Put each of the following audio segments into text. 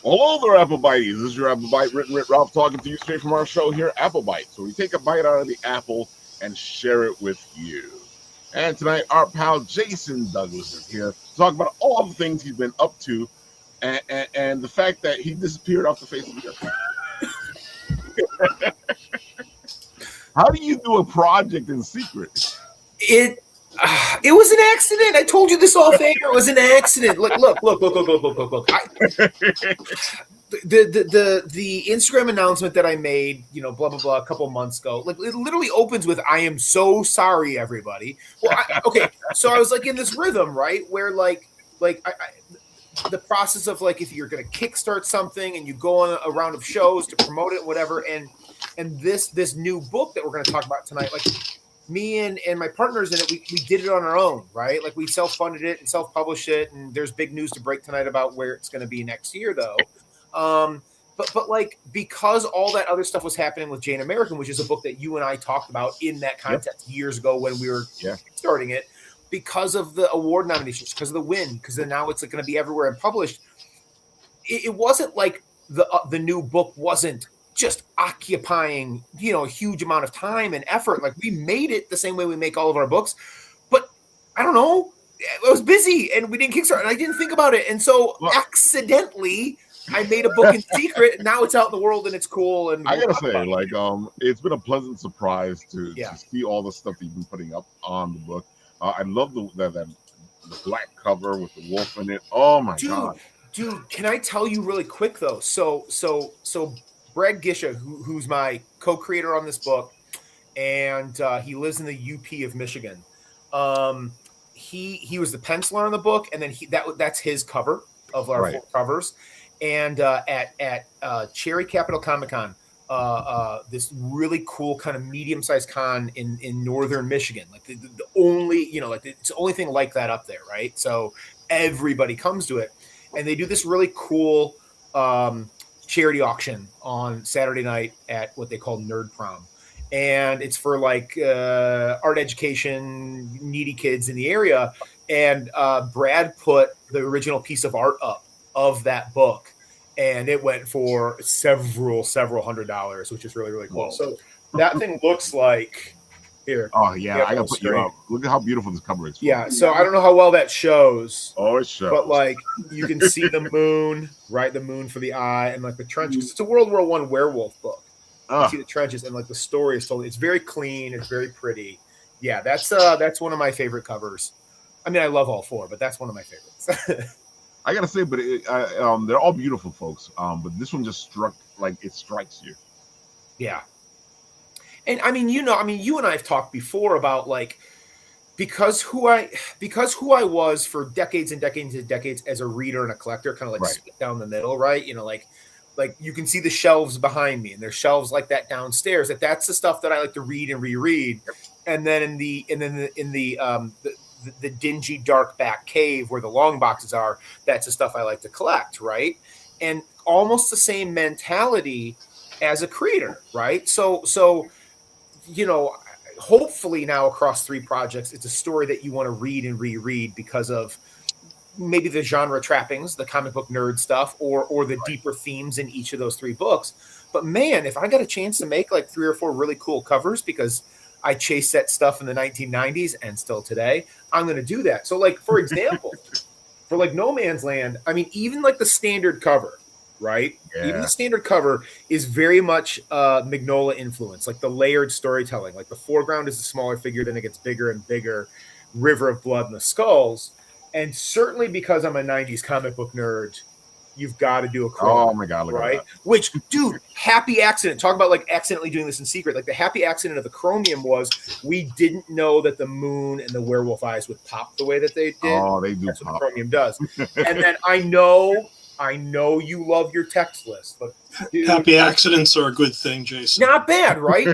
Hello there, Apple Bites. This is your Apple Bite, written Ralph, talking to you straight from our show here, Apple Bite. So we take a bite out of the apple and share it with you. And tonight, our pal Jason Douglas is here to talk about all the things he's been up to and the fact that he disappeared off the face of the earth. How do you do a project in secret? It was an accident. I told you this off air. It was an accident. Look. The Instagram announcement that I made, blah, blah, blah, a couple months ago, like it literally opens with, "I am so sorry, everybody." Well, okay. So I was like in this rhythm, right? Where I the process of like, if you're going to kickstart something and you go on a round of shows to promote it, whatever. And this new book that we're going to talk about tonight, like, me and my partners in it, we did it on our own, right? Like we self-funded it and self-published it. And there's big news to break tonight about where it's going to be next year, though. But like, because all that other stuff was happening with Jane American, which is a book that you and I talked about in that context years ago when we were starting it, because of the award nominations, because of the win, because then now it's going to be everywhere and published. It wasn't like the new book wasn't just occupying, a huge amount of time and effort. Like, we made it the same way we make all of our books, but I don't know, I was busy and we didn't kickstart and I didn't think about it. And so accidentally I made a book in secret and now it's out in the world and it's cool. And I gotta say, like, it's been a pleasant surprise to see all the stuff that you've been putting up on the book. I love the black cover with the wolf in it. Oh my God. Dude, can I tell you really quick though? So Brad Gisha, who's my co-creator on this book, and he lives in the UP of Michigan. He was the penciler on the book, and then that's his cover of our four covers. And at Cherry Capital Comic Con, this really cool kind of medium-sized con in northern Michigan, like the only, it's the only thing like that up there, right? So everybody comes to it, and they do this really cool charity auction on Saturday night at what they call Nerd Prom. And it's for like art education, needy kids in the area. And Brad put the original piece of art up of that book, and it went for several $100s, which is really, really cool. Whoa. So that thing looks like here. Oh yeah, I gotta put you up. Look at how beautiful this cover is. Yeah, so I don't know how well that shows. Oh, it shows. But like, you can see the moon, right? The moon for the eye, and like the trenches. It's a World War I werewolf book. You see the trenches, and like the story is told. It's very clean. It's very pretty. Yeah, that's one of my favorite covers. I mean, I love all four, but that's one of my favorites. I gotta say, but they're all beautiful, folks. But this one just strikes you. Yeah. And I mean, you and I have talked before about like, because who I was for decades and decades and decades as a reader and a collector, kind of like split down the middle, right? Like you can see the shelves behind me, and there's shelves like that downstairs. That's the stuff that I like to read and reread. And then in the dingy dark back cave where the long boxes are, that's the stuff I like to collect, right? And almost the same mentality as a creator, right? So hopefully now across three projects, it's a story that you want to read and reread because of maybe the genre trappings, the comic book nerd stuff, or the deeper themes in each of those three books. But man, if I got a chance to make like 3 or 4 really cool covers because I chased that stuff in the 1990s and still today, I'm going to do that. So like, for example, for like No Man's Land, I mean, even like the standard cover, right? Yeah. Even the standard cover is very much Mignola influence, like the layered storytelling. Like the foreground is a smaller figure, then it gets bigger and bigger, river of blood and the skulls. And certainly because I'm a 90s comic book nerd, you've got to do a chromium. Oh my God, look right? at that. Which, dude, happy accident. Talk about like accidentally doing this in secret. Like the happy accident of the chromium was we didn't know that the moon and the werewolf eyes would pop the way that they did. Oh, they do. That's what the chromium does. And then I know you love your text list, but dude, happy accidents are a good thing, Jason. Not bad, right?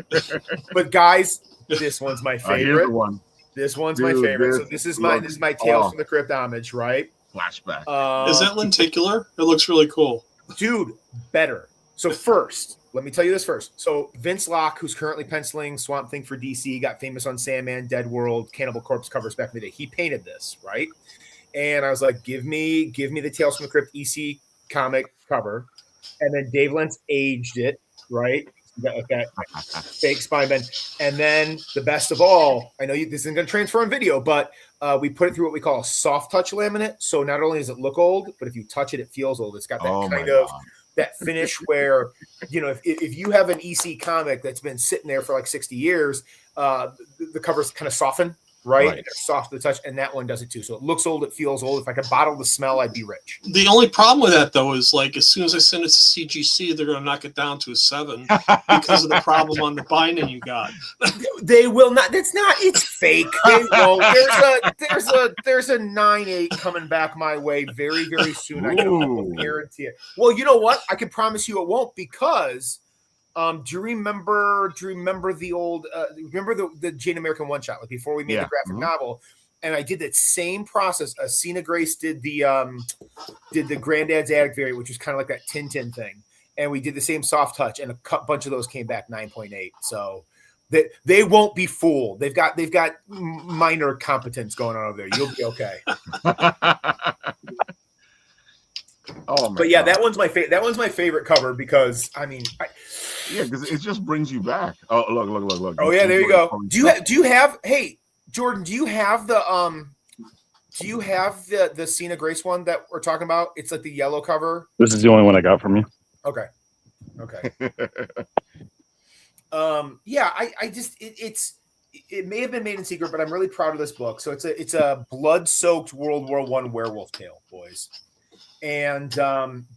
But guys, this one's my favorite. Here's the one. This one's my favorite. So this is my Tales from the Crypt homage, right? Flashback. Is that lenticular? It looks really cool. Dude, better. So first, let me tell you this first. So Vince Locke, who's currently penciling Swamp Thing for DC, got famous on Sandman, Dead World, Cannibal Corpse covers back in the day. He painted this, right? And I was like, give me the Tales from the Crypt EC comic cover, and then Dave Lentz aged it, right? Like that fake spine bend. And then the best of all, I know this isn't going to transfer on video, but we put it through what we call a soft touch laminate. So not only does it look old, but if you touch it, it feels old. It's got that kind of that finish where, if you have an EC comic that's been sitting there for like 60 years, the covers kind of soften. Right? And they're soft to the touch, and that one does it too. So it looks old, it feels old. If I could bottle the smell, I'd be rich. The only problem with that, though, is like as soon as I send it to CGC, they're going to knock it down to a 7 because of the problem on the binding you got. They will not. That's not. It's fake. They won't. There's a 9.8 coming back my way very, very soon. I can guarantee it. Well, you know what? I can promise you it won't because. Do you remember the old remember the Jane American one shot, like before we made the graphic novel? And I did that same process. Cena Grace did the Granddad's Attic variant, which was kind of like that Tintin thing. And we did the same soft touch, and a bunch of those came back 9.8. So they won't be fooled. They've got minor competence going on over there. You'll be okay. But yeah, that one's my favorite. That one's my favorite cover because because it just brings you back. Oh, look. Oh yeah, there you go. Do you have? Hey, Jordan, do you have the Cena Grace one that we're talking about? It's like the yellow cover. This is the only one I got from you. Okay. Yeah, it may have been made in secret, but I'm really proud of this book. So it's a blood-soaked World War I werewolf tale, boys. And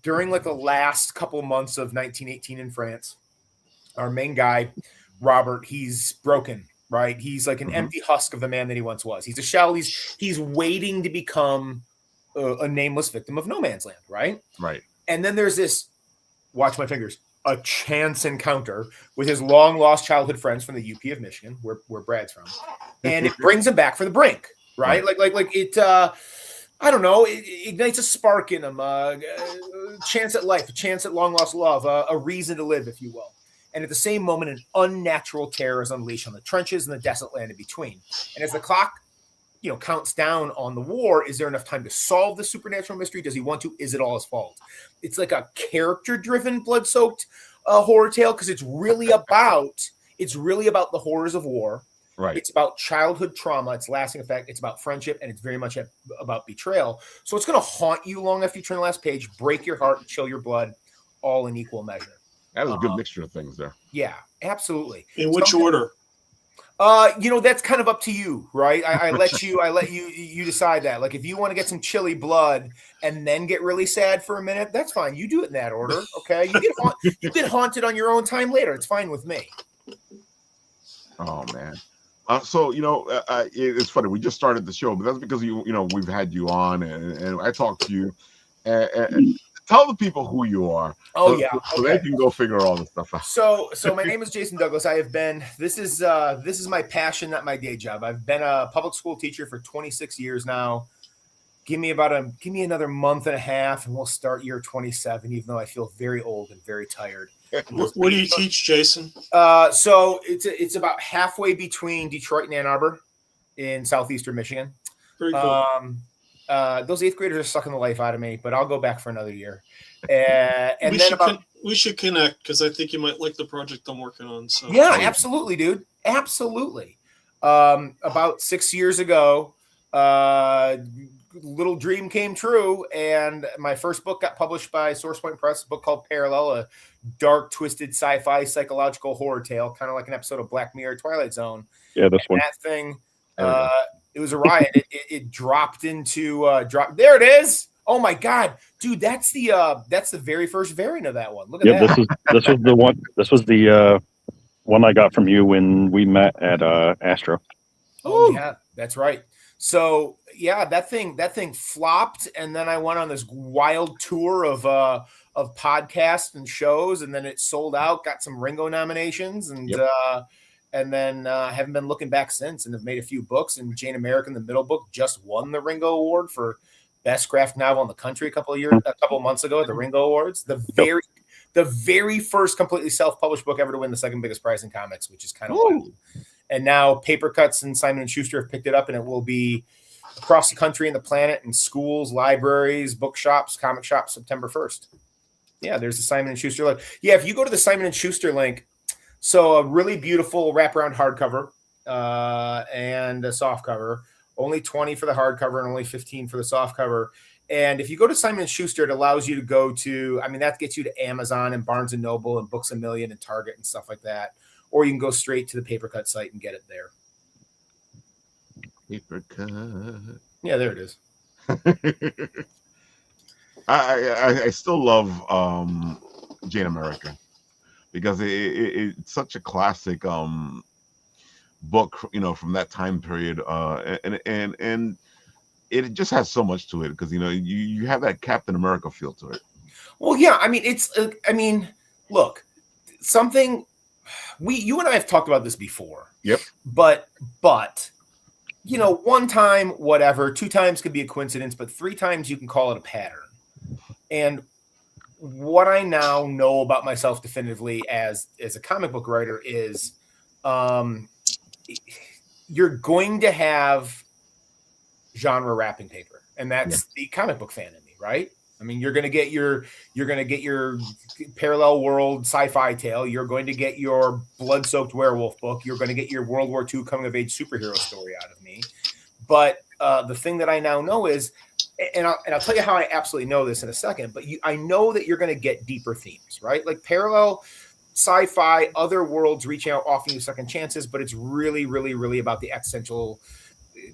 during like the last couple months of 1918 in France, our main guy, Robert, he's broken, right? He's like an empty husk of the man that he once was. He's a shell. He's waiting to become a nameless victim of no man's land, right? Right. And then there's this, watch my fingers, a chance encounter with his long-lost childhood friends from the UP of Michigan, where Brad's from. And it brings him back for the brink, right? Like it... I don't know. It ignites a spark in him, a chance at life, a chance at long lost love, a reason to live, if you will. And at the same moment, an unnatural terror is unleashed on the trenches and the desolate land in between. And as the clock, counts down on the war, is there enough time to solve the supernatural mystery? Does he want to? Is it all his fault? It's like a character-driven, blood-soaked horror tale because it's really about the horrors of war. Right. It's about childhood trauma, its lasting effect, it's about friendship, and it's very much about betrayal. So it's going to haunt you long after you turn the last page, break your heart, chill your blood, all in equal measure. That was a good mixture of things there. Yeah, absolutely. In which order? That's kind of up to you, right? I let you decide that. Like if you want to get some chilly blood and then get really sad for a minute, that's fine. You do it in that order, okay? You get haunted on your own time later. It's fine with me. Oh man. So it's funny. We just started the show, but that's because we've had you on, and I talked to you. And tell the people who you are. So they can go figure all this stuff out. So my name is Jason Douglas. I have been. This is my passion, not my day job. I've been a public school teacher for 26 years now. Give me another month and a half, and we'll start year 27. Even though I feel very old and very tired. What do you teach, Jason? So it's about halfway between Detroit and Ann Arbor in southeastern Michigan. Very cool. Those 8th graders are sucking the life out of me, but I'll go back for another year. We should connect because I think you might like the project I'm working on. So yeah, absolutely, dude. Absolutely. About 6 years ago, little dream came true, and my first book got published by SourcePoint Press, a book called Parallel, a dark, twisted sci-fi psychological horror tale, kind of like an episode of Black Mirror, Twilight Zone. Yeah, this one. That thing, it was a riot. It dropped into There it is. Oh my god, dude, that's the very first variant of that one. Look at that. This was the one. This was the one I got from you when we met at Astro. Oh yeah, that's right. So yeah, that thing flopped, and then I went on this wild tour of podcasts and shows, and then it sold out. Got some Ringo nominations, and then haven't been looking back since, and have made a few books. And Jane American, the middle book, just won the Ringo Award for best graphic novel in the country a couple months ago at the Ringo Awards. The very first completely self-published book ever to win the second biggest prize in comics, which is kind of wild. And now Paper Cuts and Simon & Schuster have picked it up, and it will be across the country and the planet in schools, libraries, bookshops, comic shops, September 1st. Yeah, there's the Simon & Schuster link. Yeah, if you go to the Simon & Schuster link, so a really beautiful wraparound hardcover and a softcover, only 20 for the hardcover and only 15 for the softcover. And if you go to Simon & Schuster, it allows you to go to, I mean, that gets you to Amazon and Barnes & Noble and Books A Million and Target and stuff like that. Or you can go straight to the Paper Cut site and get it there. Paper cut. Yeah, there it is. I still love Jane America because it's such a classic book, you know, from that time period, and it just has so much to it because you know you have that Captain America feel to it. Well, yeah, I mean look, something you and I have talked about this before. Yep. But you know, one time, whatever, 2 times could be a coincidence, but 3 times you can call it a pattern. And what I now know about myself definitively as a comic book writer is you're going to have genre wrapping paper, and that's the comic book fan in me, right? I mean, you're going to get your parallel world sci-fi tale. You're going to get your blood-soaked werewolf book. You're going to get your World War II coming-of-age superhero story out of me. But the thing that I now know is, and I'll tell you how I absolutely know this in a second, but I know that you're going to get deeper themes, right? Like parallel sci-fi, other worlds reaching out, offering you second chances, but it's really, really, really about the existential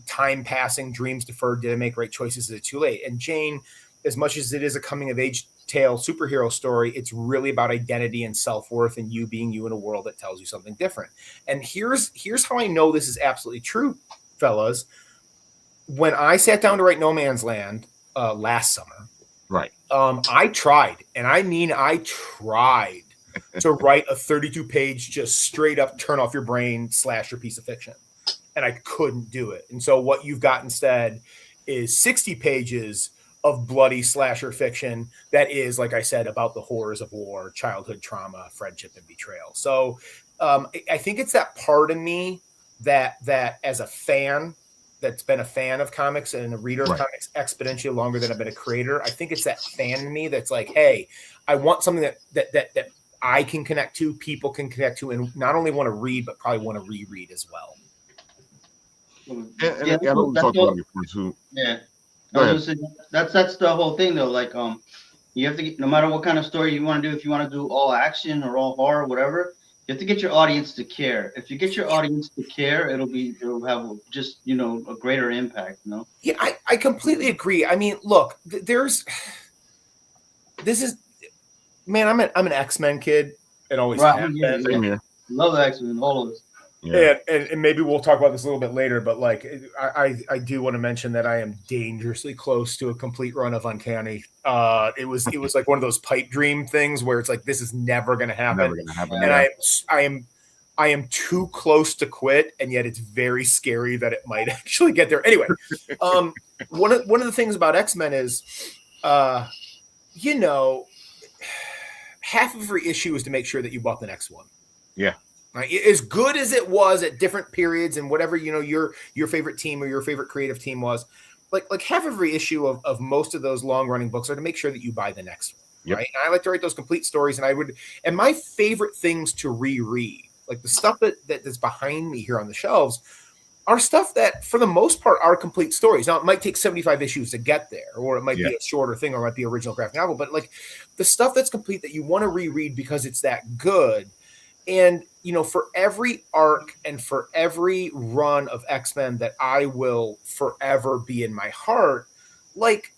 time passing, dreams deferred, did I make right choices, is it too late? And Jane, as much as it is a coming of age tale superhero story, it's really about identity and self-worth and you being you in a world that tells you something different. And here's how I know this is absolutely true, fellas. When I sat down to write No Man's Land last summer, right? I tried, and I mean I tried to write a 32-page, just straight up turn off your brain slasher piece of fiction, and I couldn't do it. And so what you've got instead is 60 pages of bloody slasher fiction that is, like I said, about the horrors of war, childhood trauma, friendship, and betrayal. So I think it's that part of me that as a fan that's been a fan of comics and a reader of comics exponentially longer than I've been a creator, I think it's that fan in me that's like, hey, I want something that I can connect to, people can connect to, and not only want to read, but probably want to reread as well. I know we talked about it before too. Yeah. That's the whole thing though. Like you have to get, no matter what kind of story you want to do, if you want to do all action or all horror, whatever, you have to get your audience to care. If you get your audience to care, it'll have just, you know, a greater impact, you know? Yeah, I completely agree. I mean, look, man, I'm an X-Men kid. It always has been. Yeah. Love X-Men, all of us. Yeah. And maybe we'll talk about this a little bit later, but like I do want to mention that I am dangerously close to a complete run of Uncanny. It was like one of those pipe dream things where it's like this is never going to happen. Never going to happen. And I am too close to quit, and yet it's very scary that it might actually get there. Anyway, one of the things about X-Men is, you know, half of every issue is to make sure that you bought the next one. Yeah. Right. As good as it was at different periods and whatever, you know, your favorite team or your favorite creative team was, like half every issue of most of those long running books are to make sure that you buy the next one. Yep. Right. And I like to write those complete stories, and my favorite things to reread, like the stuff that's behind me here on the shelves, are stuff that for the most part are complete stories. Now it might take 75 issues to get there, or it might be a shorter thing, or it might be original graphic novel, but like the stuff that's complete that you want to reread because it's that good. And, you know, for every arc and for every run of X-Men that I will forever be in my heart, like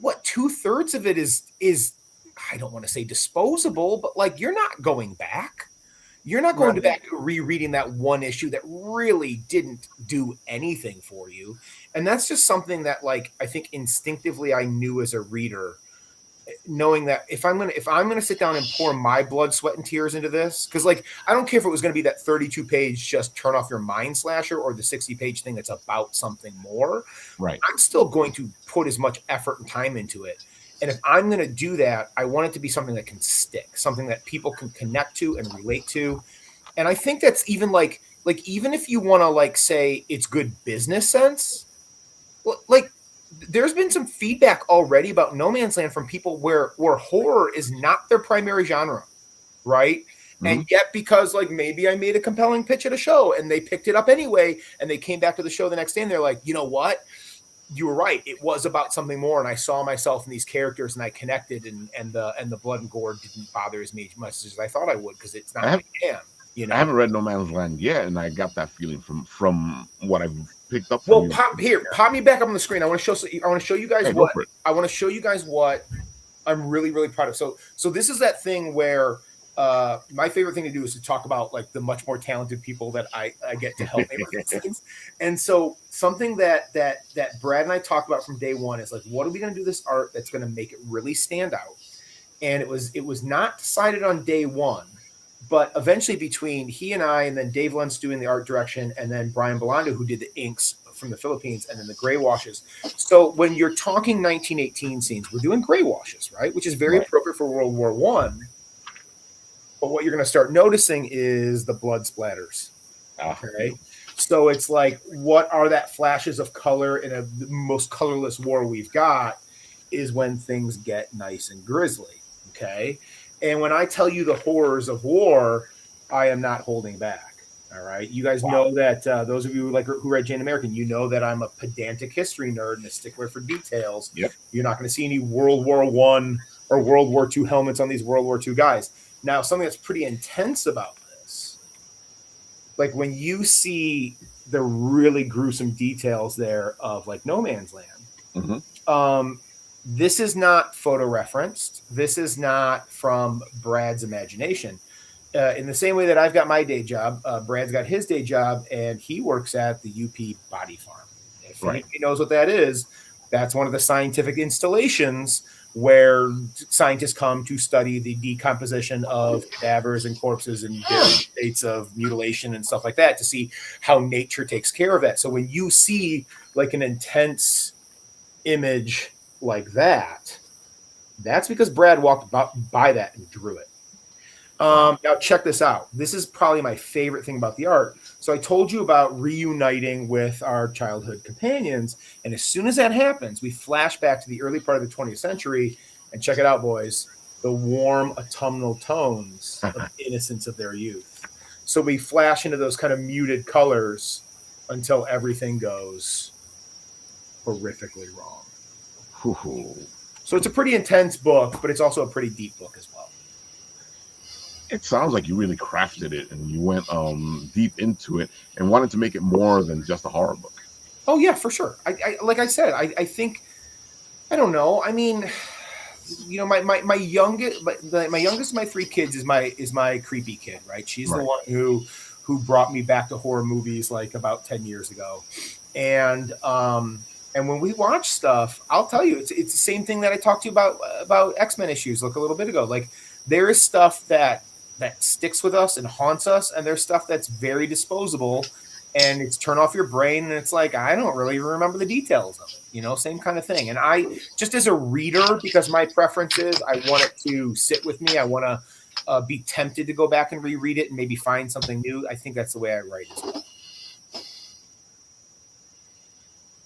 what 2/3 of it is I don't want to say disposable, but like you're not going back. You're not going back to rereading that one issue that really didn't do anything for you. And that's just something that, like, I think instinctively I knew as a reader, knowing that if I'm gonna sit down and pour my blood, sweat, and tears into this, because like I don't care if it was gonna be that 32-page just turn off your mind slasher or the 60-page thing that's about something more. Right. I'm still going to put as much effort and time into it. And if I'm gonna do that, I want it to be something that can stick, something that people can connect to and relate to. And I think that's even like even if you want to like say it's good business sense, Well, like there's been some feedback already about No Man's Land from people where horror is not their primary genre, right? And yet, because like maybe I made a compelling pitch at a show and they picked it up anyway, and they came back to the show the next day and they're like, you know what? You were right. It was about something more, and I saw myself in these characters, and I connected, and the blood and gore didn't bother as much as I thought I would because it's not my jam. You know, I haven't read No Man's Land yet, and I got that feeling from what I've picked up. Well, pop me back up on the screen. I want to show you guys what I want to show you guys what I'm really, really proud of. So this is that thing where my favorite thing to do is to talk about like the much more talented people that I get to help me with these things. And so something that Brad and I talked about from day one is like, what are we going to do this art that's going to make it really stand out? And it was not decided on day one, but eventually between he and I, and then Dave Lentz doing the art direction, and then Brian Belando, who did the inks from the Philippines, and then the gray washes. So when you're talking 1918 scenes, we're doing gray washes, right? Which is very appropriate for World War I. But what you're going to start noticing is the blood splatters. Okay. So it's like, what are that flashes of color in the most colorless war we've got is when things get nice and grisly. Okay. And when I tell you the horrors of war, I am not holding back. All right. You guys know that those of you who read Jane American, you know that I'm a pedantic history nerd and a stickler for details. Yep. You're not going to see any World War I or World War II helmets on these World War II guys. Now, something that's pretty intense about this, like when you see the really gruesome details there of like No Man's Land, this is not photo referenced. This is not from Brad's imagination. In the same way that I've got my day job, Brad's got his day job, and he works at the UP Body Farm. If anybody knows what that is, that's one of the scientific installations where scientists come to study the decomposition of cadavers and corpses in various states of mutilation and stuff like that to see how nature takes care of that. So when you see like an intense image like that, that's because Brad walked by that and drew it. Now check this out. This is probably my favorite thing about the art. So I told you about reuniting with our childhood companions. And as soon as that happens, we flash back to the early part of the 20th century and check it out, boys, the warm autumnal tones of innocence of their youth. So we flash into those kind of muted colors until everything goes horrifically wrong. So it's a pretty intense book, but it's also a pretty deep book as well. It sounds like you really crafted it and you went deep into it and wanted to make it more than just a horror book. Oh yeah, for sure. I like I said, I think, I don't know. I mean, you know, my youngest of my three kids is my creepy kid, right? She's the one who brought me back to horror movies like about 10 years ago. And when we watch stuff, I'll tell you, it's the same thing that I talked to you about X-Men issues like a little bit ago. Like there is stuff that sticks with us and haunts us, and there's stuff that's very disposable and it's turn off your brain and it's like, I don't really remember the details of it, you know, same kind of thing. And I just, as a reader, because my preference is I want it to sit with me, I want to be tempted to go back and reread it and maybe find something new. I think that's the way I write as well.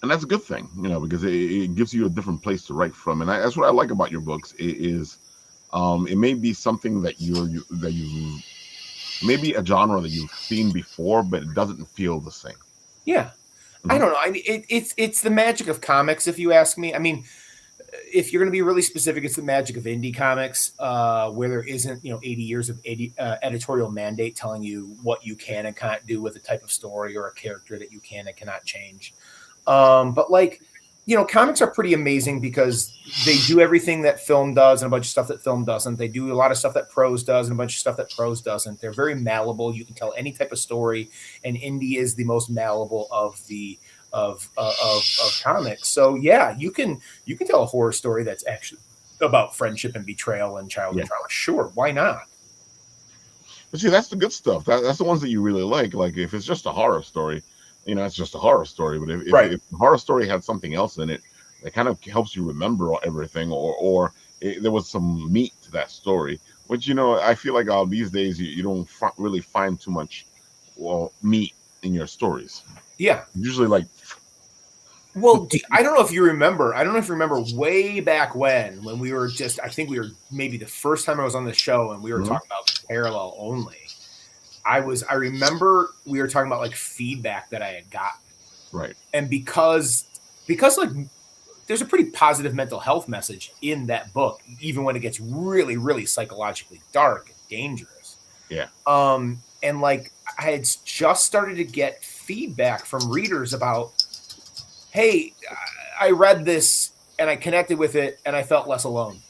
And that's a good thing, you know, because it gives you a different place to write from. And that's what I like about your books is it may be something that you maybe a genre that you've seen before, but it doesn't feel the same. Yeah. I don't know. I mean, it's the magic of comics, if you ask me. I mean, if you're going to be really specific, it's the magic of indie comics, where there isn't, 80 years of editorial mandate telling you what you can and can't do with a type of story or a character that you can and cannot change. But like, comics are pretty amazing because they do everything that film does and a bunch of stuff that film doesn't. They do a lot of stuff that prose does and a bunch of stuff that prose doesn't. They're very malleable. You can tell any type of story, and indie is the most malleable of the of comics. So yeah, you can tell a horror story that's actually about friendship and betrayal and childhood trauma. Sure, why not? But see, that's the good stuff. That's the ones that you really like. Like if it's just a horror story, it's just a horror story. But if the horror story had something else in it that kind of helps you remember everything, or there was some meat to that story, which, I feel like these days you don't really find too much, meat in your stories. Yeah. Usually like Well, I don't know if you remember. I don't know if you remember way back when we were just. I think we were maybe the first time I was on the show, and we were talking about parallel only. I remember we were talking about like feedback that I had gotten, Right? And because like there's a pretty positive mental health message in that book, even when it gets really, really psychologically dark and dangerous. Yeah. And like I had just started to get feedback from readers about, hey, I read this and I connected with it and I felt less alone.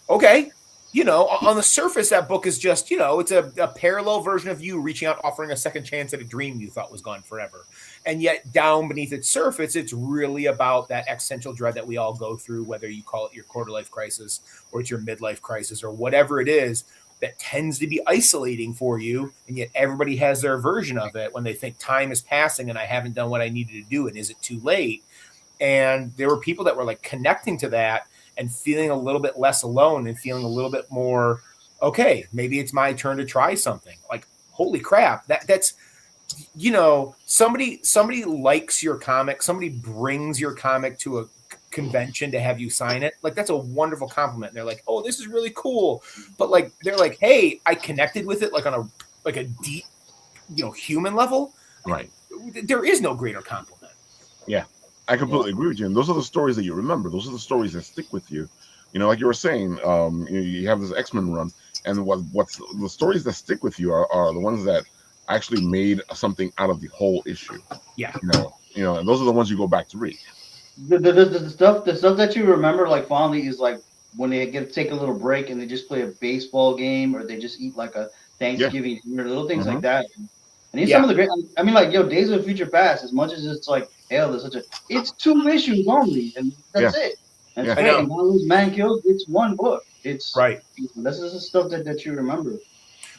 Okay. On the surface, that book is just, it's a parallel version of you reaching out, offering a second chance at a dream you thought was gone forever. And yet down beneath its surface, it's really about that existential dread that we all go through, whether you call it your quarter life crisis or it's your midlife crisis or whatever it is that tends to be isolating for you. And yet everybody has their version of it when they think time is passing and I haven't done what I needed to do. And is it too late? And there were people that were like connecting to that and feeling a little bit less alone and feeling a little bit more, okay, maybe it's my turn to try something. Like, holy crap, that's, somebody likes your comic, somebody brings your comic to a convention to have you sign it. Like, that's a wonderful compliment. And they're like, oh, this is really cool. But like, they're like, hey, I connected with it like on a deep, human level. Right. There is no greater compliment. Yeah. I completely agree with you. And those are the stories that you remember. Those are the stories that stick with you. Like you were saying, you have this X-Men run, and what's the stories that stick with you are the ones that actually made something out of the whole issue. Yeah. And those are the ones you go back to read. The stuff that you remember like fondly is like when they take a little break and they just play a baseball game or they just eat like a Thanksgiving dinner, little things like that. And these some of the great. I mean, like Days of Future Past. As much as it's like hell, it's 2 issues only, and that's it. And it's great. And one of those man kills. It's one book. It's right. This is the stuff that you remember.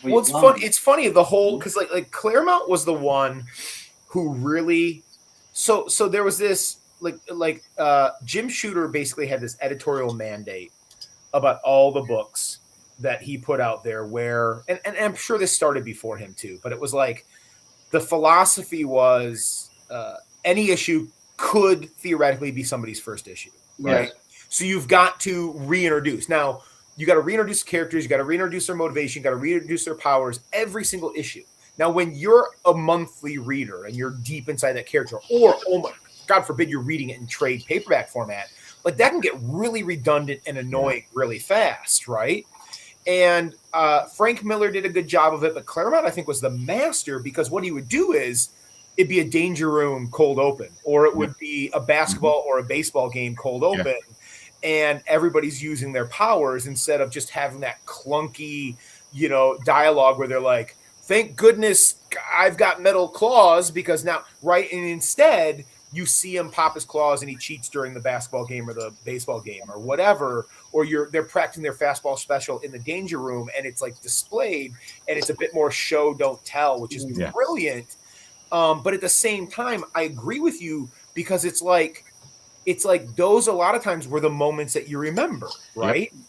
Well, it's fun. It's funny the whole because like Claremont was the one who really. So there was this like Jim Shooter basically had this editorial mandate about all the books that he put out there where and I'm sure this started before him too, but it was like the philosophy was any issue could theoretically be somebody's first issue, right? Yes. So you've got to reintroduce. Now, you got to reintroduce characters, you got to reintroduce their motivation, you got to reintroduce their powers every single issue. Now, when you're a monthly reader and you're deep inside that character, or, oh my, God forbid, you're reading it in trade paperback format, like that can get really redundant and annoying really fast, right? And Frank Miller did a good job of it, but Claremont, I think, was the master because what he would do is it'd be a Danger Room cold open, or it would be a basketball or a baseball game cold open, and everybody's using their powers instead of just having that clunky, dialogue where they're like, thank goodness I've got metal claws because now, right? And instead, you see him pop his claws and he cheats during the basketball game or the baseball game or whatever, or they're practicing their fastball special in the Danger Room and it's like displayed and it's a bit more show don't tell, which is brilliant. But at the same time, I agree with you because it's like those a lot of times were the moments that you remember, right? Yep.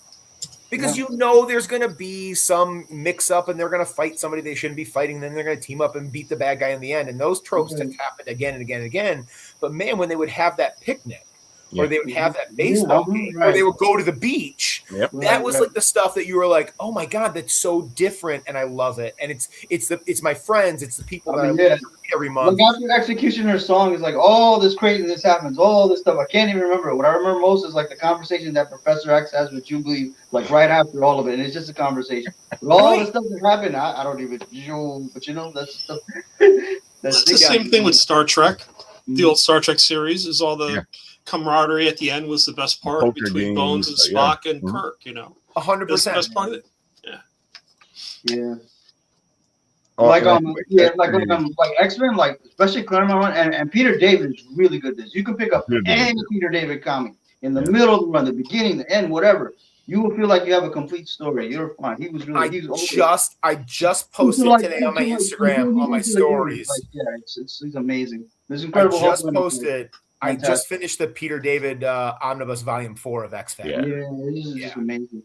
Because there's going to be some mix up and they're going to fight somebody they shouldn't be fighting. Then they're going to team up and beat the bad guy in the end. And those tropes have happened again and again and again. But man, when they would have that picnic or they would have that baseball game or they would go to the beach, that was like the stuff that you were like, oh my God, that's so different. And I love it. And it's my friends. It's the people that I read every month. Like after Executioner's song is like, all this craziness happens, all this stuff. I can't even remember. What I remember most is like the conversation that Professor X has with Jubilee, like right after all of it. And it's just a conversation. But all the stuff that happened, I don't even, but that's stuff. That's the same thing with Star Trek. The old Star Trek series is all the camaraderie at the end was the best part Poker between games, Bones and Spock and Kirk, 100%. That's the best part of it. Yeah. Like X-Men, like especially Claremont and Peter David is really good at this. You can pick up any Peter David comic in the middle of the run, the beginning, the end, whatever. You will feel like you have a complete story. You're fine. He was really. I just posted today on my Instagram on my stories. It's amazing. There's incredible. I just finished the Peter David Omnibus Volume 4 of X Factor. This is just amazing.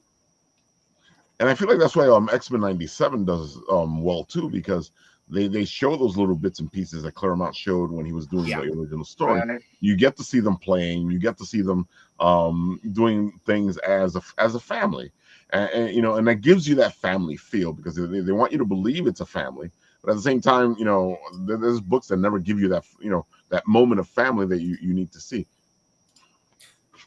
And I feel like that's why X-Men 97 does well too, because they show those little bits and pieces that Claremont showed when he was doing the original story. Right. You get to see them playing, you get to see them doing things as a family, and you know, and that gives you that family feel, because they want you to believe it's a family, but at the same time, you know, there's books that never give you that, you know, that moment of family that you need to see.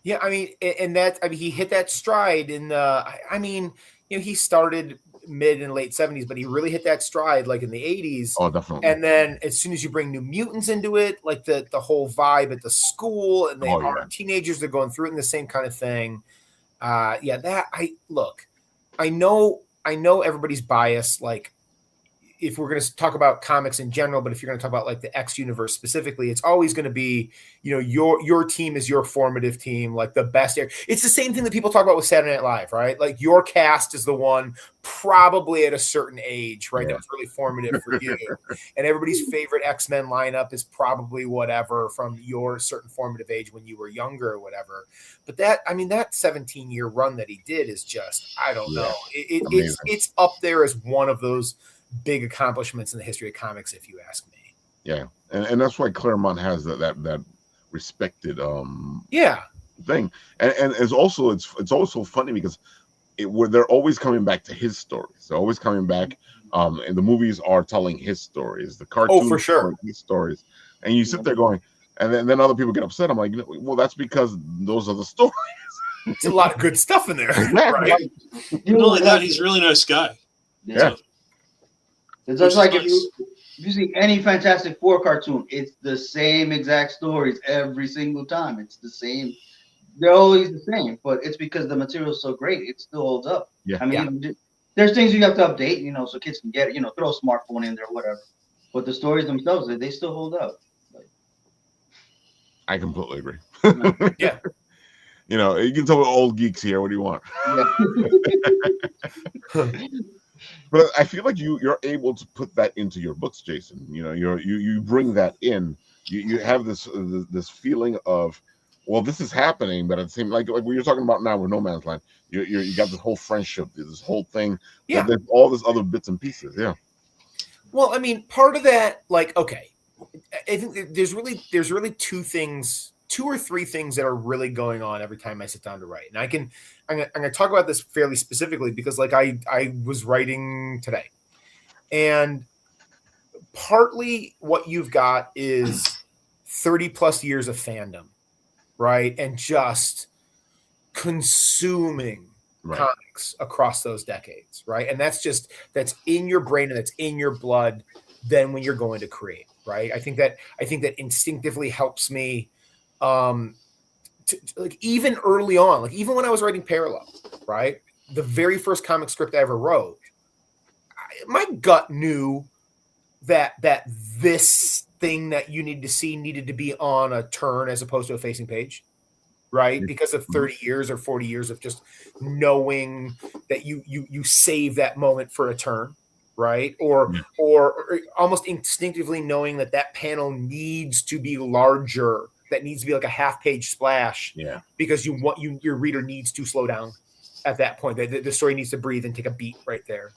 Yeah, I mean, he hit that stride in the. I mean, you know, he started mid and late 70s, but he really hit that stride like in the 80s. Oh, definitely. And then as soon as you bring New Mutants into it, like the whole vibe at the school, and they are teenagers, they're going through it in the same kind of thing. I know everybody's biased, like, if we're going to talk about comics in general, but if you're going to talk about like the X universe specifically, it's always going to be, you know, your team is your formative team, like the best. It's the same thing that people talk about with Saturday Night Live, right? Like your cast is the one probably at a certain age, right? That was really formative for you. And everybody's favorite X-Men lineup is probably whatever from your certain formative age when you were younger or whatever. But that 17-year run that he did is just, I don't know. It's up there as one of those big accomplishments in the history of comics, if you ask me. Yeah, and that's why Claremont has that respected thing, and it's also funny because they're always coming back to his stories. They're always coming back, and the movies are telling his stories. The cartoons for sure, are his stories, and you sit there going, and then other people get upset. I'm like, well, that's because those are the stories. It's a lot of good stuff in there. Right? Not only that, he's a really nice guy. Yeah. It's just like if you see any Fantastic Four cartoon, it's the same exact stories every single time. It's the same. They're always the same, but it's because the material is so great, it still holds up. Yeah. I mean, there's things you have to update, you know, so kids can get it, you know, throw a smartphone in there, whatever. But the stories themselves, they still hold up. I completely agree. Yeah. You know, you can tell we're old geeks here. What do you want? Yeah. But I feel like you're able to put that into your books, Jason. You know, you bring that in. You have this feeling of, well, this is happening, but at the same, like what you're talking about now with No Man's Land, you got this whole friendship, this whole thing. Yeah. There's all this other bits and pieces. Yeah. Well, I mean, part of that, like, okay, I think there's really two or three things that are really going on every time I sit down to write. And I'm going to talk about this fairly specifically because, like, I was writing today, and partly what you've got is 30 plus years of fandom, right? And just consuming comics across those decades, right? And that's in your brain and that's in your blood then when you're going to create, right? I think that instinctively helps me, like, even early on, like even when I was writing Parallel, right? The very first comic script I ever wrote, my gut knew that this thing that you need to see needed to be on a turn as opposed to a facing page, right? Because of 30 years or 40 years of just knowing that you save that moment for a turn, right? Or almost instinctively knowing that panel needs to be larger, that needs to be like a half-page splash, because your reader needs to slow down at that point. The story needs to breathe and take a beat right there.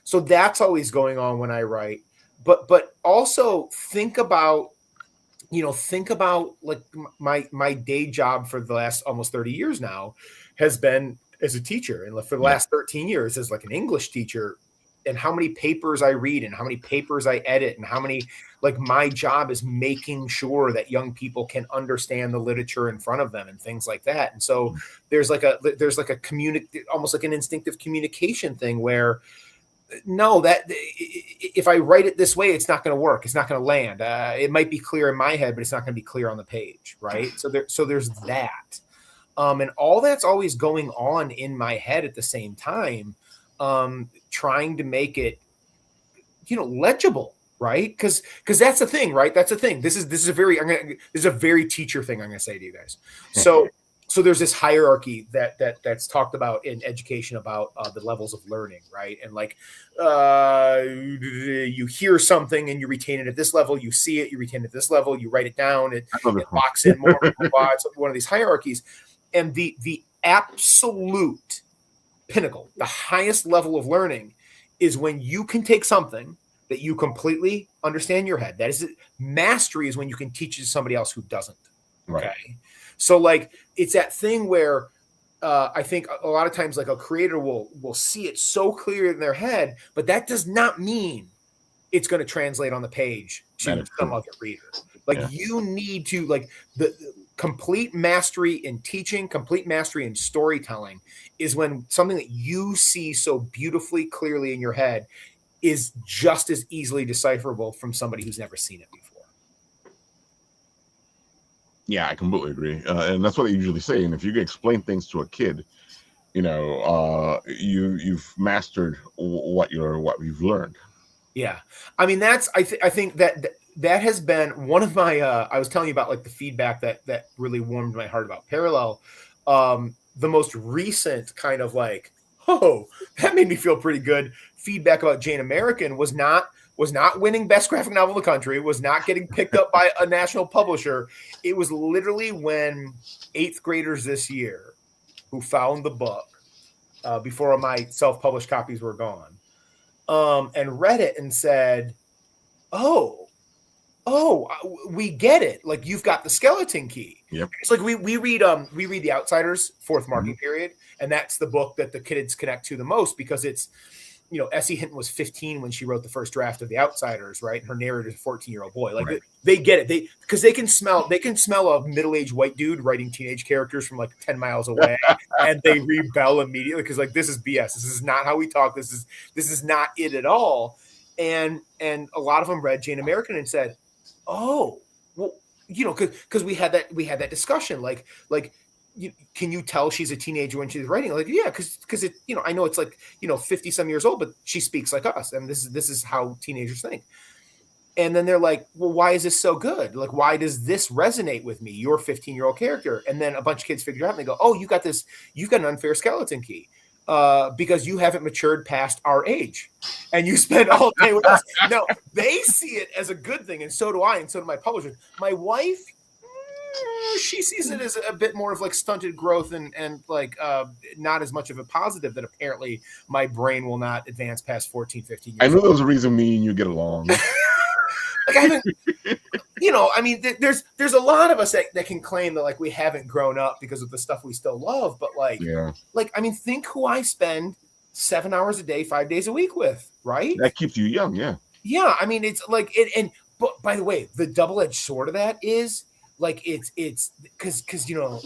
So that's always going on when I write. But also think about like my day job for the last almost 30 years now has been as a teacher, and for the last 13 years as like an English teacher, and how many papers I read and how many papers I edit and how many, like, my job is making sure that young people can understand the literature in front of them and things like that. And so there's like a almost like an instinctive communication thing where, no, that if I write it this way, it's not going to work. It's not going to land. It might be clear in my head, but it's not going to be clear on the page. Right. So there's that. And all that's always going on in my head at the same time, trying to make it, legible. Right. Cause that's the thing, right? That's the thing. This is a very teacher thing I'm going to say to you guys. So there's this hierarchy that's talked about in education about the levels of learning, right? And like you hear something and you retain it at this level, you see it, you retain it at this level, you write it down, it locks in more. It's one of these hierarchies. And the absolute pinnacle, the highest level of learning, is when you can take something that you completely understand your head. That is it. Mastery is when you can teach it to somebody else who doesn't. Okay. Right. So like it's that thing where I think a lot of times like a creator will see it so clear in their head, but that does not mean it's going to translate on the page to some other reader. Like you need to like the complete mastery in teaching, complete mastery in storytelling is when something that you see so beautifully clearly in your head is just as easily decipherable from somebody who's never seen it before. Yeah, I completely agree, and that's what they usually say. And if you can explain things to a kid, you know, you've mastered what you've learned. Yeah, I mean that's I think that has been one of my. I was telling you about like the feedback that really warmed my heart about Parallel. The most recent kind of like, oh, that made me feel pretty good. Feedback about Jane American was not winning best graphic novel in the country, was not getting picked up by a national publisher. It was literally when 8th graders this year who found the book before my self-published copies were gone and read it and said, oh, we get it. Like you've got the skeleton key. Yep. It's like we read The Outsiders, 4th marking period, and that's the book that the kids connect to the most because it's, you know, Essie Hinton was 15 when she wrote the first draft of The Outsiders, right? And her narrator is a 14-year-old boy. Like they get it. Because they can smell a middle-aged white dude writing teenage characters from like 10 miles away, and they rebel immediately because like this is BS. This is not how we talk. This is not it at all. And a lot of them read Jane American and said, oh, well, you know, because we had that discussion, like can you tell she's a teenager when she's writing? Like, yeah, because it, you know, I know it's like, you know, 50 some years old, but she speaks like us, and this is how teenagers think. And then they're like, well, why is this so good? Like, why does this resonate with me? Your 15-year-old character. And then a bunch of kids figure it out and they go, oh, you've got an unfair skeleton key. Because you haven't matured past our age and you spend all day with us. No, they see it as a good thing. And so do I. And so do my publishers. My wife, she sees it as a bit more of like stunted growth and like not as much of a positive that apparently my brain will not advance past 14, 15 years. I knew there was a reason me and you get along. Like I haven't, you know, I mean, there's a lot of us that can claim that like we haven't grown up because of the stuff we still love, but like, like I mean, think who I spend 7 hours a day, 5 days a week with, right? That keeps you young, yeah. I mean, it's like it, and but by the way, the double-edged sword of that is like it's because you know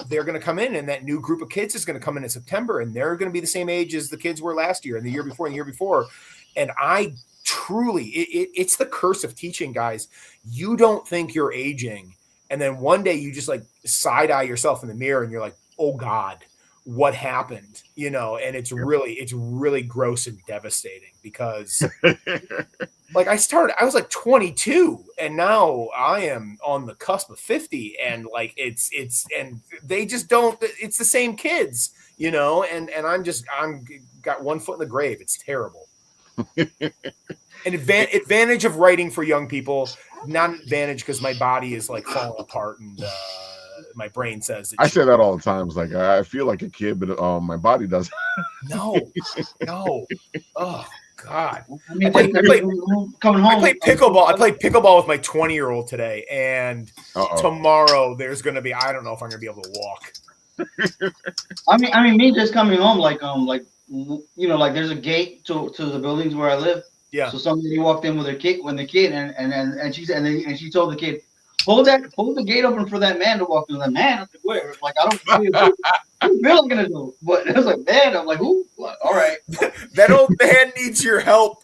they're going to come in, and that new group of kids is going to come in September, and they're going to be the same age as the kids were last year and the year before and the year before, and I. Truly, it's the curse of teaching, guys. You don't think you're aging, and then one day you just like side eye yourself in the mirror, and you're like, "Oh God, what happened?" You know, and it's really gross and devastating because, like, I was like 22, and now I am on the cusp of 50, and like it's and they just don't. It's the same kids, you know, and I'm got one foot in the grave. It's terrible. An advantage of writing for young people, not an advantage because my body is like falling apart and my brain says I say that all the time. It's like I feel like a kid, but my body doesn't. No. Oh God! I mean, coming home. I played pickleball. I played pickleball with my 20-year-old today, and tomorrow there's going to be. I don't know if I'm going to be able to walk. I mean, me just coming home, like you know, like there's a gate to the buildings where I live. Yeah. So somebody walked in with their kid, and she said, and she told the kid, hold the gate open for that man to walk through. The man, where? Like I don't feel who's Bill gonna do? But it was like, man, I'm like, who? Like, all right. That old man needs your help.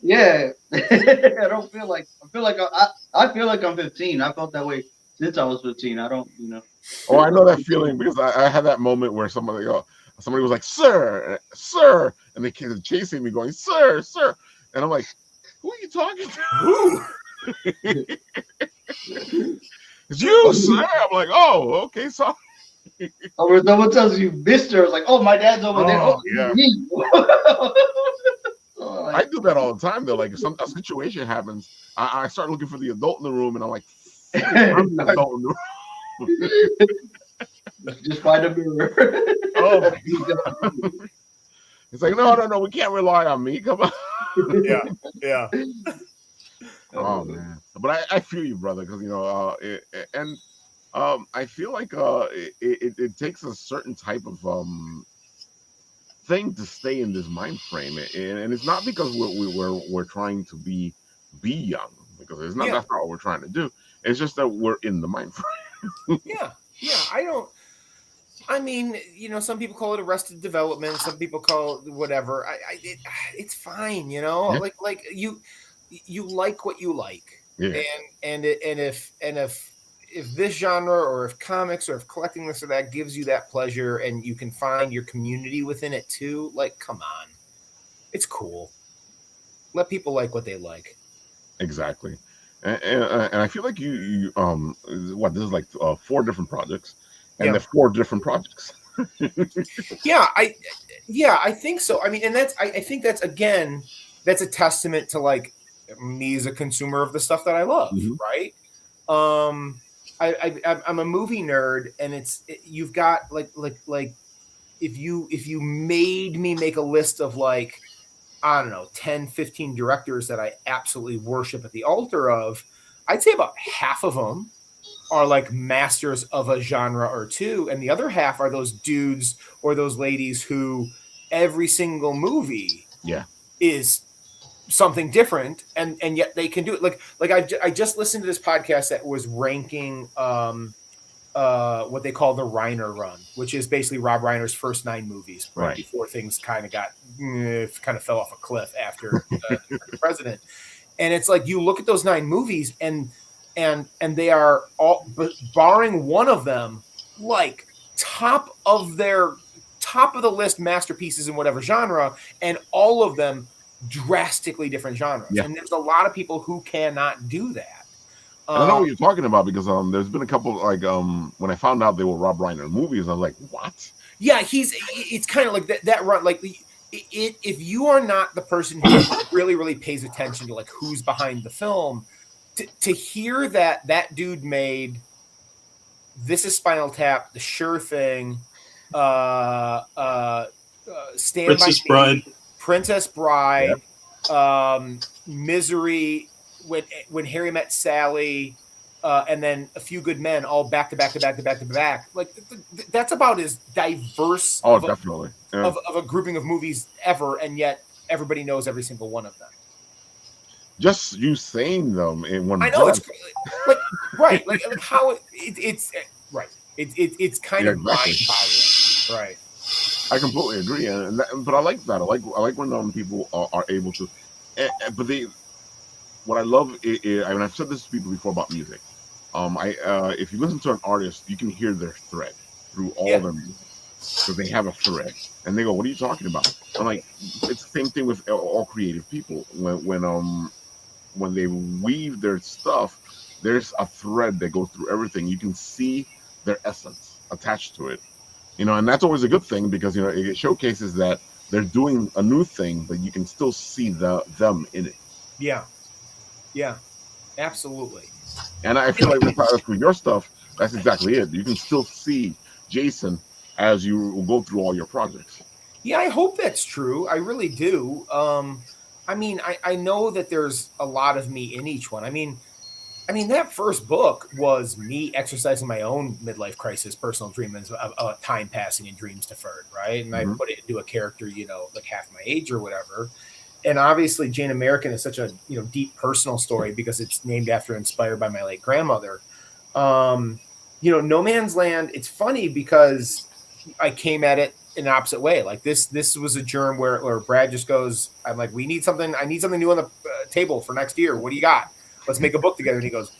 Yeah. I feel like I'm 15. I felt that way since I was 15. I don't, you know. Oh, I know that feeling because I had that moment where somebody was like, sir, and the kids are chasing me going, sir. And I'm like, who are you talking to? It's you, sir. I'm like, oh, okay, sorry. Or when someone tells you mister, it's like, oh, my dad's over there. Oh, yeah. Me. I do that all the time, though. Like, if a situation happens, I start looking for the adult in the room, and I'm like, I'm the adult in the room. Just find a mirror. Oh, my God. It's like, no, we can't rely on me. Come on. Yeah. Oh man, but I feel you, brother, because I feel like it takes a certain type of thing to stay in this mind frame, and it's not because we're trying to be young, because it's not that's not what we're trying to do. It's just that we're in the mind frame. Yeah. I mean, some people call it arrested development. Some people call it whatever. It's fine, like you like what you like, and if this genre or if comics or if collecting this or that gives you that pleasure and you can find your community within it too, like, come on, it's cool. Let people like what they like. Exactly. And I feel like you this is like 4 different projects, and they're 4 different projects. I think so. I mean, and I think that's a testament to like me as a consumer of the stuff that I love, right? I'm a movie nerd, and you've got like if you made me make a list of like, I don't know, 10, 15 directors that I absolutely worship at the altar of, I'd say about half of them are like masters of a genre or two, and the other half are those dudes or those ladies who every single movie is something different, and yet they can do it. Like I just listened to this podcast that was ranking what they call the Reiner run, which is basically Rob Reiner's first 9 movies, right before things kind of fell off a cliff after the president. And it's like, you look at those 9 movies and they are all, barring one of them, like top of the list masterpieces in whatever genre, and all of them drastically different genres. And there's a lot of people who cannot do that. I know what you're talking about, because there's been a couple, like when I found out they were Rob Reiner movies, I was like, what? Yeah, it's kind of like that run. Like, if you are not the person who really, really pays attention to like who's behind the film, to hear that dude made This Is Spinal Tap, The Sure Thing, Stand By Me, Princess Bride, Misery, when Harry Met Sally, and then A Few Good Men, all back to back to back to back to back. Like, that's about as diverse of a grouping of movies ever, and yet everybody knows every single one of them. Just you saying them in one. I know, it's like right, like how it's right. It's kind of mind-boggling, right? I completely agree, but I like that. I like when people are able to. But what I love is, I mean, I've said this to people before about music. If you listen to an artist, you can hear their thread through all their music, because they have a thread, and they go, "What are you talking about?" I'm like, it's the same thing with all creative people. When they weave their stuff, there's a thread that goes through everything. You can see their essence attached to it, and that's always a good thing, because it showcases that they're doing a new thing, but you can still see them in it. Yeah, absolutely. And I feel like with your stuff, that's exactly it. You can still see Jason as you go through all your projects. Yeah, I hope that's true. I really do. I mean, I know that there's a lot of me in each one. I mean, that first book was me exercising my own midlife crisis, personal dreams of time passing and dreams deferred, right? And I put it into a character, like half my age or whatever. And obviously, Jane American is such a deep personal story, because it's named after, inspired by my late grandmother. No Man's Land. It's funny because I came at it in an opposite way. Like this was a germ where Brad just goes, I'm like, I need something new on the table for next year. What do you got? Let's make a book together. And he goes,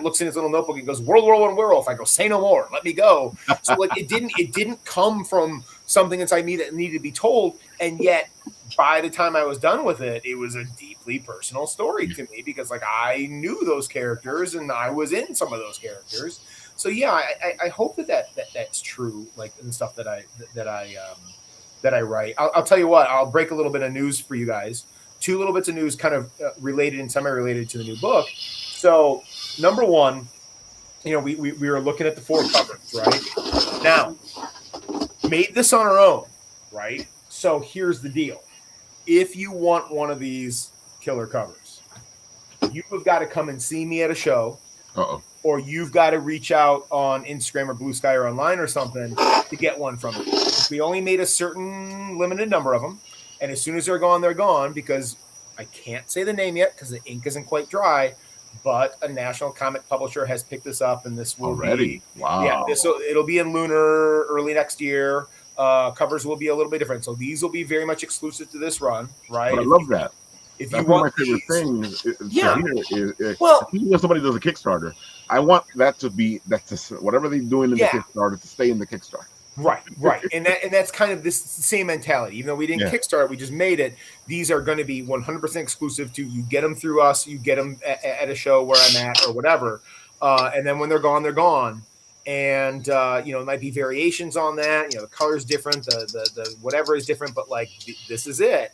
looks in his little notebook and goes, World War I werewolf. I go, say no more. Let me go. So like it didn't come from something inside me that needed to be told. And yet by the time I was done with it, it was a deeply personal story to me, because like I knew those characters and I was in some of those characters. So yeah, I hope that's true. Like in the stuff that I write. I'll tell you what, I'll break a little bit of news for you guys. 2 little bits of news, kind of related and semi-related to the new book. So, number one, we were looking at the 4 covers, right? Now, made this on our own, right? So here's the deal. If you want one of these killer covers, you have got to come and see me at a show. Or you've got to reach out on Instagram or Blue Sky or online or something to get one from me. We only made a certain limited number of them. And as soon as they're gone because I can't say the name yet because the ink isn't quite dry, but a national comic publisher has picked this up, and this will be it'll be in Lunar early next year. Covers will be a little bit different. So these will be very much exclusive to this run, right? But I love that. If That's you want my favorite thing. Is well, if somebody does a Kickstarter, I want that to be whatever they're doing in the Kickstarter to stay in the Kickstarter. Right, and that's kind of this same mentality. Even though we didn't Kickstart, we just made it. These are going to be 100% exclusive to you. Get them through us. You get them at a show where I'm at or whatever. And then when they're gone, they're gone. And it might be variations on that. The color's different, the whatever is different, but like this is it.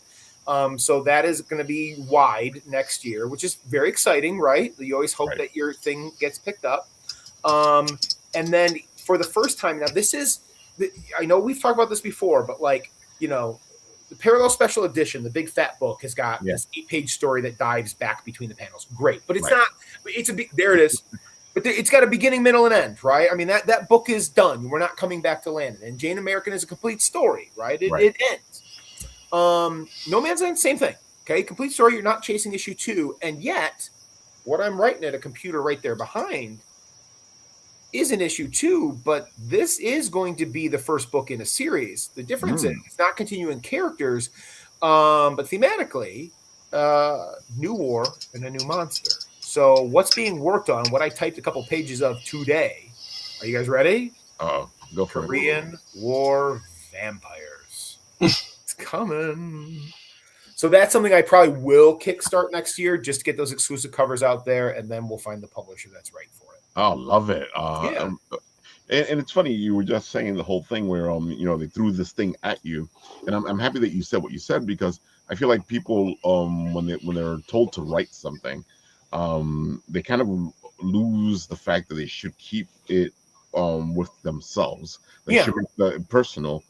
So that is going to be wide next year, which is very exciting, right? You always hope that your thing gets picked up. And then for the first time, now this is, I know we've talked about this before, but the Parallel Special Edition, the big fat book, has got this 8-page story that dives back between the panels. Great. But it's not, there it is. But it's got a beginning, middle, and end, right? I mean, that book is done. We're not coming back to Landon. And Jane American is a complete story, right? It ends. No Man's Land, same thing. Okay, complete story. You're not chasing issue 2, and yet what I'm writing at a computer right there behind is an issue 2. But this is going to be the first book in a series. The difference is it's not continuing characters, but thematically, new war and a new monster. So what's being worked on? What I typed a couple pages of today. Are you guys ready? Go for Korean War vampires. Coming. So that's something I probably will kickstart next year just to get those exclusive covers out there, and then we'll find the publisher that's right for it. Oh, love it. And it's funny, you were just saying the whole thing where they threw this thing at you, and I'm happy that you said what you said, because I feel like people when they're told to write something, they kind of lose the fact that they should keep it with themselves. They should make it personal.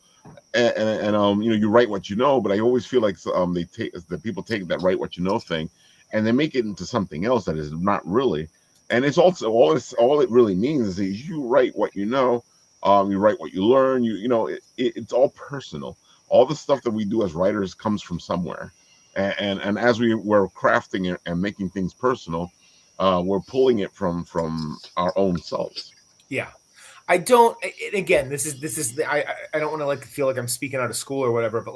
And you write what you know, but I always feel like people take that write what you know thing, and they make it into something else that is not really. And it's also all it really means is you write what you know, you write what you learn. It's all personal. All the stuff that we do as writers comes from somewhere, and as we're crafting and making things personal, we're pulling it from our own selves. Yeah. I don't. Again, this is. I don't want to feel like I'm speaking out of school or whatever, but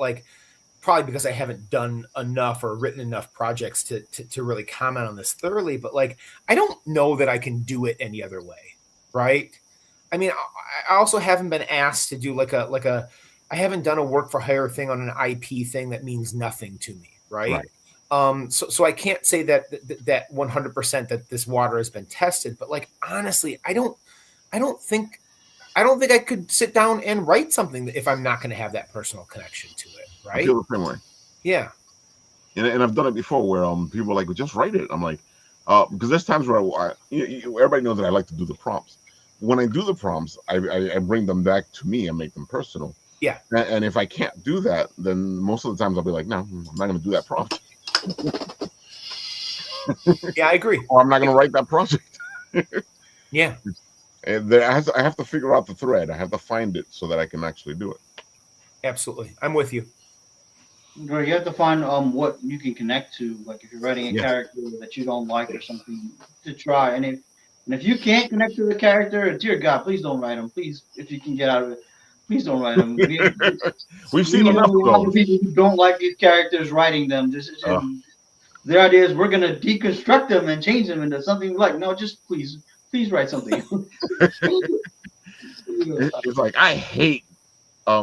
probably because I haven't done enough or written enough projects to really comment on this thoroughly. But I don't know that I can do it any other way, right? I mean, I also haven't been asked to do I haven't done a work for hire thing on an IP thing that means nothing to me, right? So I can't say that 100% that this water has been tested, but honestly, I don't think I could sit down and write something if I'm not going to have that personal connection to it, right? I feel the same way. Yeah. And I've done it before where people are like, well, just write it. I'm like, because there's times where everybody knows that I like to do the prompts. When I do the prompts, I bring them back to me and make them personal. Yeah. And if I can't do that, then most of the times I'll be like, no, I'm not going to do that prompt. Yeah, I agree. Or I'm not going to write that project. Yeah. And I have to figure out the thread. I have to find it so that I can actually do it. Absolutely. I'm with you. You have to find what you can connect to. Like if you're writing a character that you don't like or something, to try. And if you can't connect to the character, dear God, please don't write them. Please, if you can get out of it, please don't write them. We've seen enough of people who don't like these characters writing them. Their idea is we're gonna deconstruct them and change them into something like. No, just please write something. It's like, I hate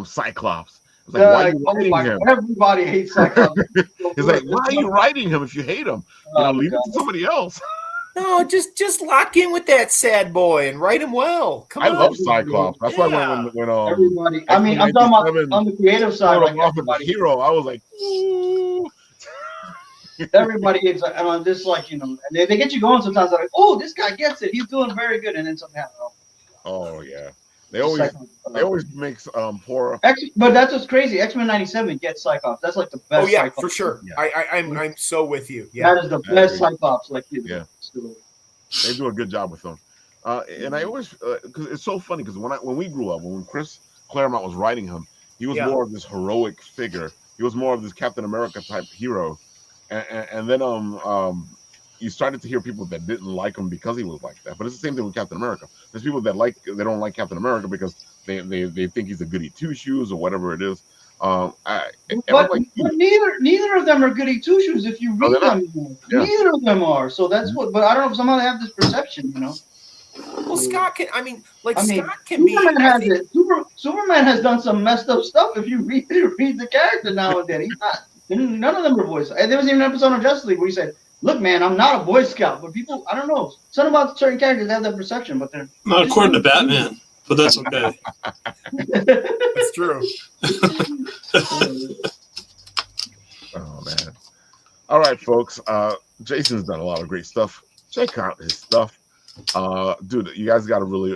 Cyclops. It's like, why are you writing him? Everybody hates Cyclops. It's like, why are you writing him if you hate him? Leave it to somebody else. No, just lock in with that sad boy and write him well. Come on. I love Cyclops. That's why when everybody. I mean, I'm talking about on the creative side. Everybody, hero. I was like, ooh. Everybody is just and they get you going sometimes. They're like, oh, this guy gets it. He's doing very good, and then something happens. Oh yeah. They always makes poor. But that's what's crazy. X-Men 97 gets Cyclops. That's like the best. Oh yeah, Cyclops. for sure. Yeah. I'm so with you. Yeah, that is the best Cyclops. Like yeah, they do a good job with them. And I always because it's so funny because when we grew up, when Chris Claremont was writing him, he was more of this heroic figure. He was more of this Captain America type hero, and then you started to hear people that didn't like him because he was like that. But it's the same thing with Captain America. There's people that they don't like Captain America because they think he's a goody two shoes or whatever it is. But neither of them are goody two shoes. If you read them, neither of them are. So that's what. But I don't know if somehow they have this perception, you know. Well, Scott can. Scott can Superman be. Superman has done some messed up stuff. If you read the character now and then, he's not. None of them are Boy Scouts. And there was even an episode of Justice League where he said, "Look, man, I'm not a Boy Scout." But people, I don't know, something about certain characters have that perception, but they're not according to Batman. But that's okay. That's true. Oh man! All right, folks. Jason's done a lot of great stuff. Check out his stuff. Dude, you guys got to really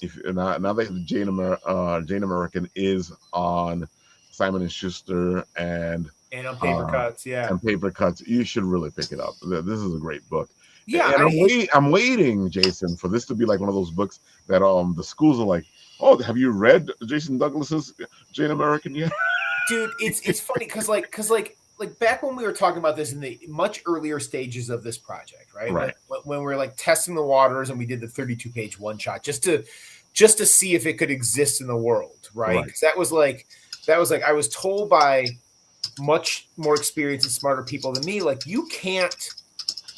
if now that Jane American is on Simon and Schuster and on Paper Cuts, and Paper Cuts, you should really pick it up. This is a great book. Yeah, and I'm waiting, Jason, for this to be like one of those books that the schools are like, oh, have you read Jason Douglas's Jane American yet? Dude, it's funny because back when we were talking about this in the much earlier stages of this project, right? Right. When we were like testing the waters and we did the 32-page one shot just to see if it could exist in the world, right? Because that was like I was told by much more experienced and smarter people than me, like you can't,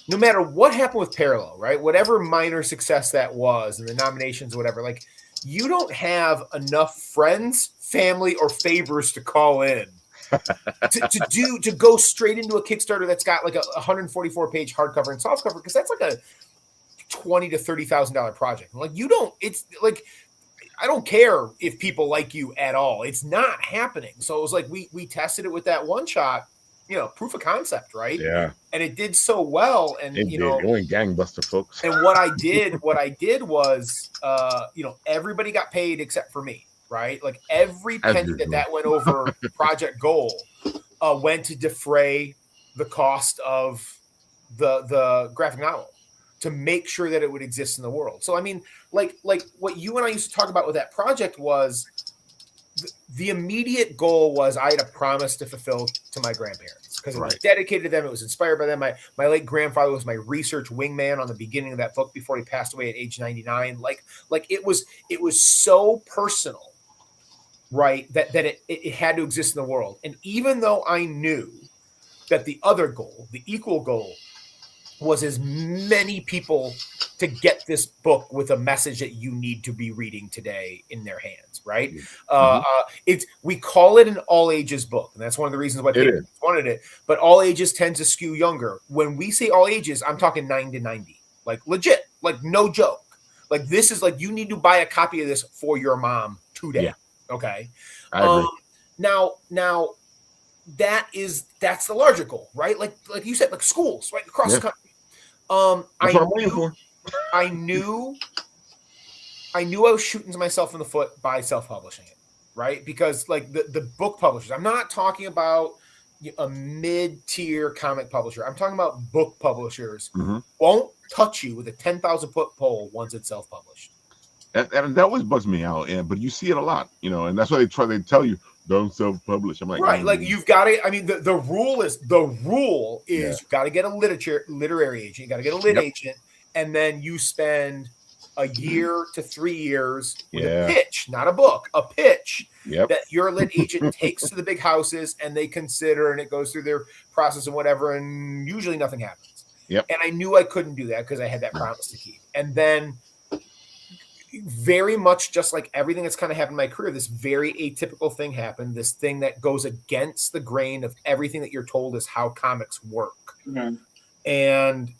no matter what happened with Parallel, right? Whatever minor success that was and the nominations, whatever, like you don't have enough friends, family, or favors to call in to go straight into a Kickstarter that's got like a 144-page hardcover and softcover, because that's like a $20,000 to $30,000 project. Like you don't, it's like I don't care if people like you at all. It's not happening. So it was like we tested it with that one shot, proof of concept, right? Yeah. And it did so well, and it went gangbuster, folks. And what I did was, everybody got paid except for me. Right, like every penny that went over project goal went to defray the cost of the graphic novel to make sure that it would exist in the world. So I mean, like what you and I used to talk about with that project was the immediate goal was I had a promise to fulfill to my grandparents because it was dedicated to them. It was inspired by them. My late grandfather was my research wingman on the beginning of that book before he passed away at age 99. Like it was so personal. Right, that it had to exist in the world. And even though I knew that the other goal, the equal goal, was as many people to get this book with a message that you need to be reading today in their hands, right? We call it an all ages book, and that's one of the reasons why people wanted it. But all ages tends to skew younger. When we say all ages, I'm talking 9 to 90, like legit, like no joke. Like this is like you need to buy a copy of this for your mom today. Yeah. Okay. Now that's the larger goal, right? Like you said, like schools, right across the country. That's what I'm waiting for. I knew I was shooting myself in the foot by self-publishing it, right? Because like the book publishers, I'm not talking about a mid-tier comic publisher. I'm talking about book publishers won't touch you with a 10,000-foot pole once it's self-published. And that always bugs me out, but you see it a lot, and that's why they tell you don't self-publish. I'm like, right, like you've got to. I mean, the rule is you've got to get a literary agent, you got to get a lit agent, and then you spend a year to 3 years with a pitch, not a book, a pitch that your lit agent takes to the big houses, and they consider, and it goes through their process and whatever, and usually nothing happens. Yep. And I knew I couldn't do that because I had that promise to keep, and then. Very much just like everything that's kind of happened in my career, this very atypical thing happened, this thing that goes against the grain of everything that you're told is how comics work. Mm-hmm. And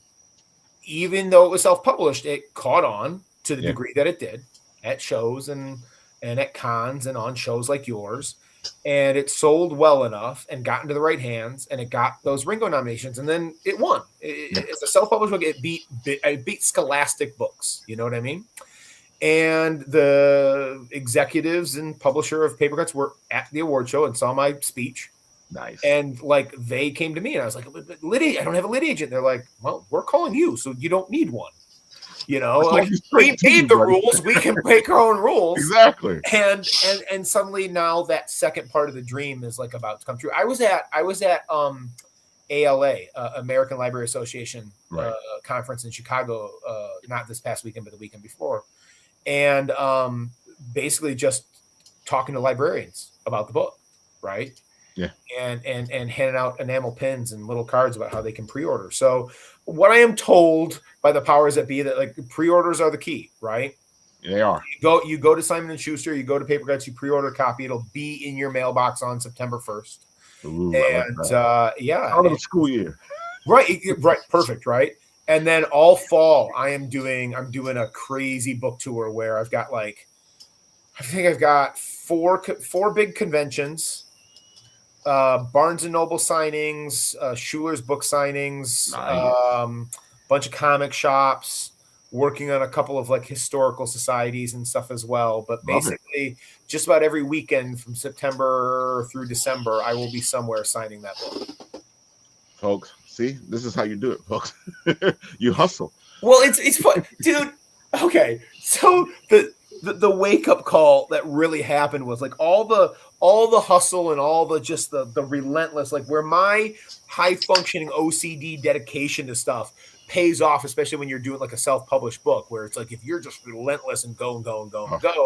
even though it was self-published, it caught on to the degree that it did at shows and at cons and on shows like yours. And it sold well enough and got into the right hands, and it got those Ringo nominations, and then it won. It's a self-published book. It beat Scholastic books. You know what I mean? And the executives and publisher of Paper Cuts were at the award show and saw my speech. Nice. And like they came to me and I was like, but I don't have a lit agent. They're like, well, we're calling you, so you don't need one. You know, like we made the rules, we can make our own rules. Exactly. And suddenly now that second part of the dream is like about to come true. I was at ALA, American Library Association conference in Chicago, not this past weekend, but the weekend before. And basically just talking to librarians about the book, right? Yeah. And handing out enamel pins and little cards about how they can pre-order. So what I am told by the powers that be, that like pre-orders are the key, right? They are. You go to Simon & Schuster, you go to Paper Cuts, you pre-order a copy. It'll be in your mailbox on September 1st. Ooh, and yeah. Out of the school year. Right. Perfect. Right. And then all fall, I'm doing a crazy book tour where I've got I've got four big conventions, Barnes and Noble signings, Schuler's book signings, Nice. Bunch of comic shops, working on a couple of like historical societies and stuff as well. But basically, just about every weekend from September through December, I will be somewhere signing that book. Folks, see, this is how you do it, folks. You hustle. Well, it's fun, dude. Okay, so the wake up call that really happened was like all the hustle and all the relentless, like where my high functioning OCD dedication to stuff pays off, especially when you're doing like a self published book where it's like if you're just relentless and go,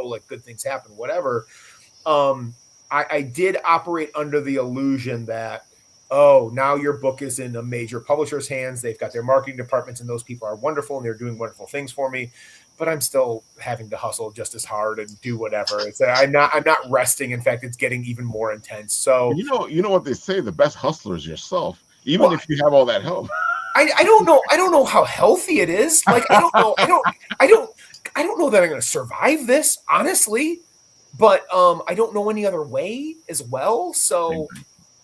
like good things happen, whatever. I did operate under the illusion that, oh, now your book is in a major publisher's hands. They've got their marketing departments and those people are wonderful and they're doing wonderful things for me. But I'm still having to hustle just as hard and do whatever. I'm not resting. In fact, it's getting even more intense. So you know what they say: the best hustler is yourself, even if you have all that help. I don't know. I don't know how healthy it is. Like I don't know. I don't know that I'm going to survive this, honestly. But I don't know any other way as well. So.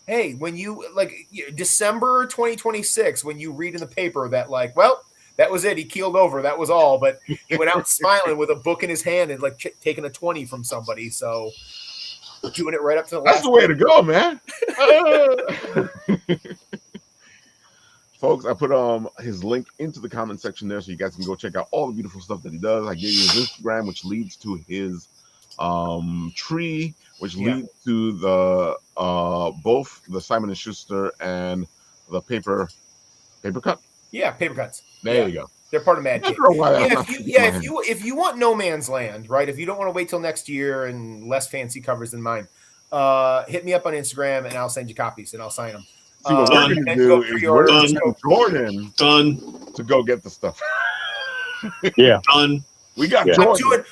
Hey, when you December 2026, when you read in the paper that like, well, that was it. He keeled over. That was all. But he went out smiling with a book in his hand and like taking a 20 from somebody. So doing it right up to the last. That's the way to go, man. Folks, I put his link into the comment section there so you guys can go check out all the beautiful stuff that he does. I gave you his Instagram, which leads to his tree, which leads to the both the Simon & Schuster and the paper cut. Yeah, Paper Cuts. There you go. They're part of Mad Kid. If you want No Man's Land, right? If you don't want to wait till next year and less fancy covers than mine, hit me up on Instagram and I'll send you copies and I'll sign them. See, what we're going to do is we're going to get Jordan to go get the stuff. Yeah. Done. We got Jordan.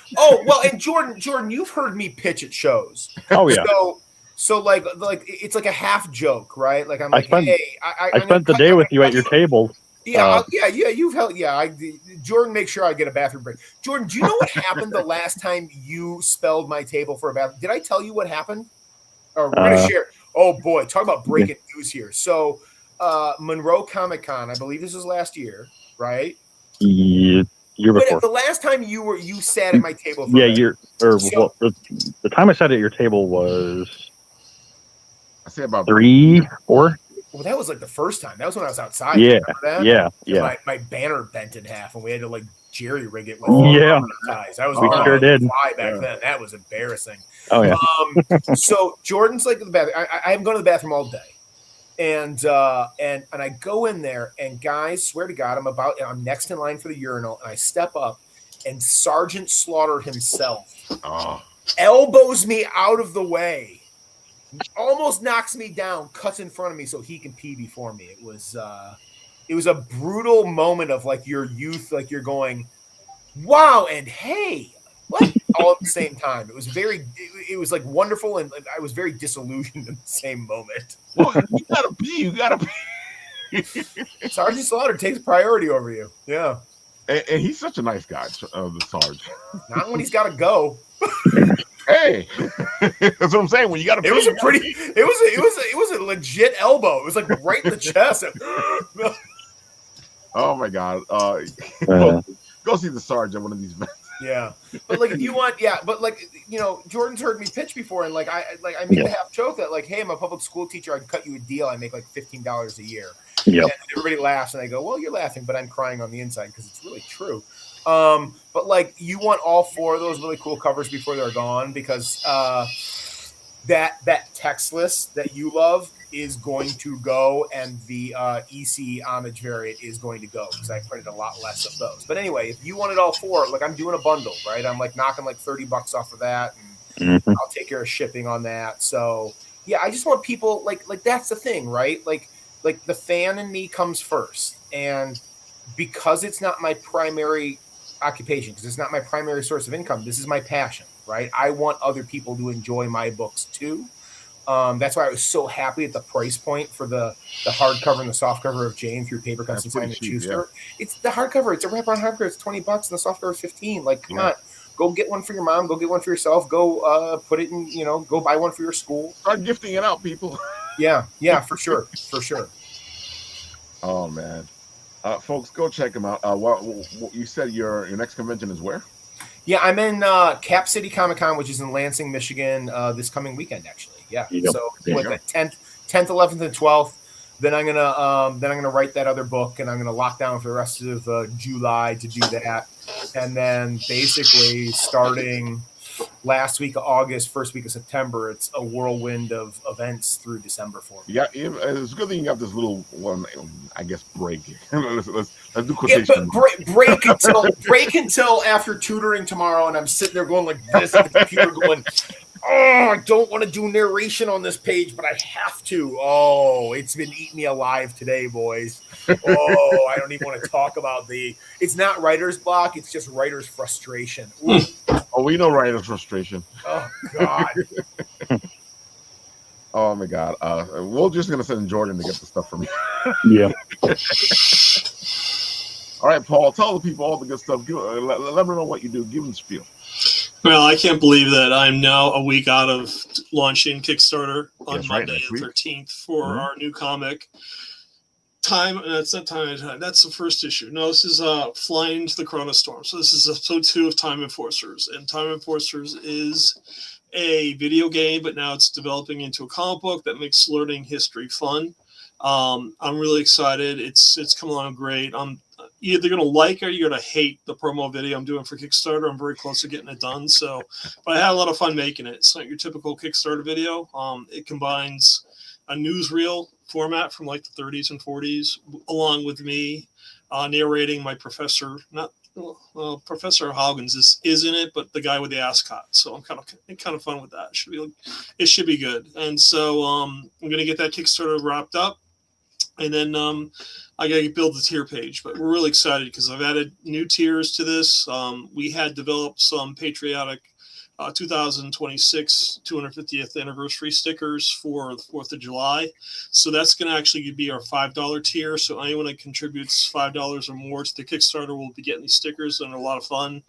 And Jordan, you've heard me pitch at shows. Oh yeah. So like it's like a half joke, right? Like I spent the day with you at your table. Yeah, you've held. Yeah, Jordan, make sure I get a bathroom break. Jordan, do you know what happened the last time you spelled my table for a bathroom? Did I tell you what happened? Or we're gonna share. Oh boy, talk about breaking news here. So, Monroe Comic Con, I believe this was last year, right? Year before. But the last time you sat at my table. The time I sat at your table was. I say about 3, 4. Well, that was like the first time. That was when I was outside. Yeah. My banner bent in half, and we had to like jerry rig it. Ties. I was sure did. Fly back then. That was embarrassing. Oh yeah. So Jordan's like in the bathroom. I haven't gone to the bathroom all day, and I go in there, and guys, swear to God, I'm next in line for the urinal, and I step up, and Sergeant Slaughter himself elbows me out of the way. Almost knocks me down, cuts in front of me so he can pee before me. It was a brutal moment of like your youth, like you're going, wow, and hey, what? All at the same time. It was like wonderful, and I was very disillusioned in the same moment. Well, you gotta pee. Sergeant Slaughter takes priority over you. Yeah. And he's such a nice guy, the Sarge. Not when he's got to go. Hey, that's what I'm saying. When you got to, it was a legit elbow. It was like right in the chest. Oh my God! Go see the Sarge at one of these events. Yeah, but like if you want, but like Jordan's heard me pitch before, and I make the half joke that hey, I'm a public school teacher. I can cut you a deal. I make $15 a year. Yeah, and everybody laughs, and I go, well, you're laughing, but I'm crying on the inside because it's really true. But you want all 4 of those really cool covers before they're gone, because that text list that you love is going to go, and the EC homage variant is going to go, because I printed a lot less of those. But anyway, if you wanted all 4, I'm doing a bundle, right? I'm knocking $30 off of that, and I'll take care of shipping on that. So yeah, I just want people that's the thing, right? Like the fan in me comes first, and because it's not my primary occupation, because it's not my primary source of income, this is my passion, right? I want other people to enjoy my books too. That's why I was so happy at the price point for the hardcover and the softcover of Jane through Paper Cuts and Simon & Schuster. Yeah. It's the hardcover. It's a wraparound hardcover. It's $20, and the softcover is $15. Come on, go get one for your mom. Go get one for yourself. Go put it in. Go buy one for your school. Start gifting it out, people. Yeah, for sure. Oh man, folks, go check them out. You said your next convention is where? Yeah, I'm in Cap City Comic Con, which is in Lansing, Michigan, this coming weekend, actually. Yeah, so the 10th, 11th, and 12th. Then I'm gonna write that other book, and I'm gonna lock down for the rest of July to do that, and then basically starting last week of August, first week of September, it's a whirlwind of events through December for me. Yeah, it's a good thing you got this little one, I guess, break. let's do quotation. Yeah, break until after tutoring tomorrow, and I'm sitting there going like this at the computer going, oh, I don't want to do narration on this page, but I have to. Oh, it's been eating me alive today, boys. Oh, I don't even want to talk about it's not writer's block, it's just writer's frustration. Ooh. Oh, we know writer's frustration. Oh, God. Oh, my God. We're just going to send Jordan to get the stuff from you. Yeah. All right, Paul, tell the people all the good stuff. Let them know what you do. Give them the spiel. Well, I can't believe that I'm now a week out of launching Kickstarter on Monday the 13th for our new comic. That's not time. That's the first issue. No, this is Flying into the Corona Storm. So this is episode 2 of Time Enforcers. And Time Enforcers is a video game, but now it's developing into a comic book that makes learning history fun. I'm really excited. It's come along great. I'm either going to like or you're going to hate the promo video I'm doing for Kickstarter. I'm very close to getting it done. But I had a lot of fun making it. It's not your typical Kickstarter video. It combines a newsreel format from the 30s and 40s, along with me narrating my professor. Professor Hoggins is in it, but the guy with the ascot. So I'm kind of fun with that. It should be good. And so I'm going to get that Kickstarter wrapped up, and then I got to build the tier page. But we're really excited because I've added new tiers to this. We had developed some patriotic 2026 250th anniversary stickers for the 4th of July. So that's going to actually be our $5 tier. So anyone that contributes $5 or more to the Kickstarter will be getting these stickers, and they're a lot of fun.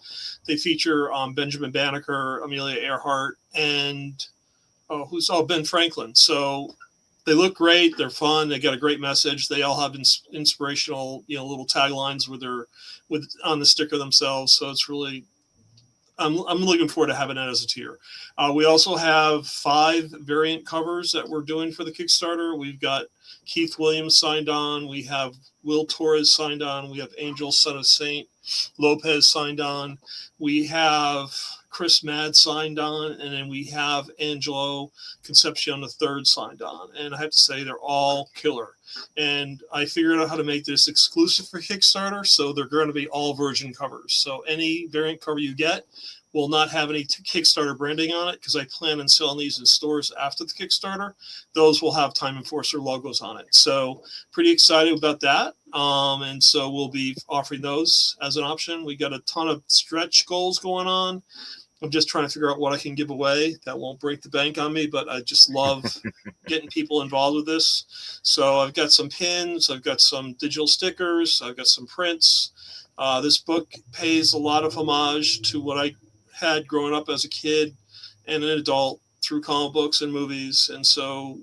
They feature Benjamin Banneker, Amelia Earhart, and Ben Franklin. So they look great. They're fun. They got a great message. They all have inspirational, little taglines on the sticker themselves. So it's really, I'm looking forward to having that as a tier. We also have 5 variant covers that we're doing for the Kickstarter. We've got Keith Williams signed on. We have Will Torres signed on. We have Angel, Son of Saint Lopez signed on. We have Chris Mad signed on, and then we have Angelo Concepcion III signed on. And I have to say, they're all killer. And I figured out how to make this exclusive for Kickstarter, so they're going to be all version covers. So any variant cover you get will not have any Kickstarter branding on it, because I plan on selling these in stores after the Kickstarter. Those will have Time Enforcer logos on it. So pretty excited about that. And so we'll be offering those as an option. We got a ton of stretch goals going on. I'm just trying to figure out what I can give away that won't break the bank on me, but I just love getting people involved with this. So I've got some pins, I've got some digital stickers, I've got some prints. This book pays a lot of homage to what I had growing up as a kid and an adult through comic books and movies. And so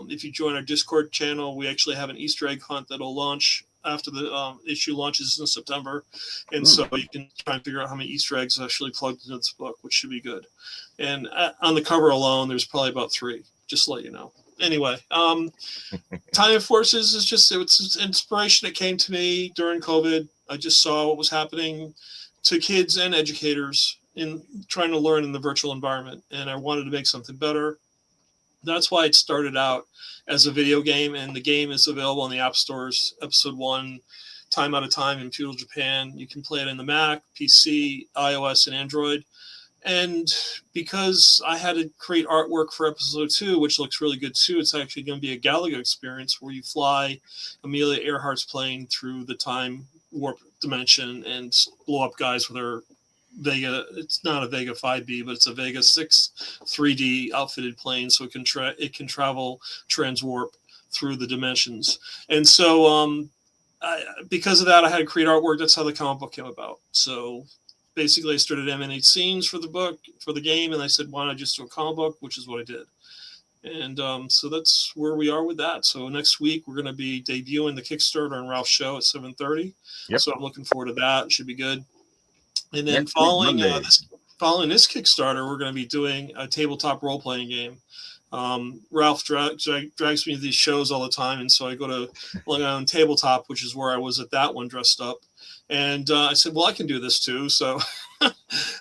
if you join our Discord channel, we actually have an Easter egg hunt that'll launch after the issue launches in September, and so you can try and figure out how many Easter eggs actually plugged into this book, which should be good. And on the cover alone, there's probably about 3. Just to let you know. Anyway, Time Forces is just it's inspiration that came to me during COVID. I just saw what was happening to kids and educators in trying to learn in the virtual environment, and I wanted to make something better. That's why it started out as a video game, and the game is available on the app stores. Episode 1, Time Out of Time in feudal Japan. You can play it in the Mac, PC, iOS, and Android. And because I had to create artwork for episode 2, which looks really good too, it's actually going to be a Galaga experience where you fly Amelia Earhart's plane through the time warp dimension and blow up guys with her Vega. It's not a Vega 5B, but it's a Vega 6 3D outfitted plane, so it can travel transwarp through the dimensions. And so because of that, I had to create artwork. That's how the comic book came about. So basically, I started animating scenes for the book, for the game, and I said, why not just do a comic book, which is what I did. And so that's where we are with that. So next week, we're going to be debuting the Kickstarter on Ralph's show at 7:30. Yep. So I'm looking forward to that. It should be good. And then following this Kickstarter, we're going to be doing a tabletop role-playing game. Ralph drags me to these shows all the time, and so I go to Long Island Tabletop, which is where I was at that one dressed up. And I said, well, I can do this too. So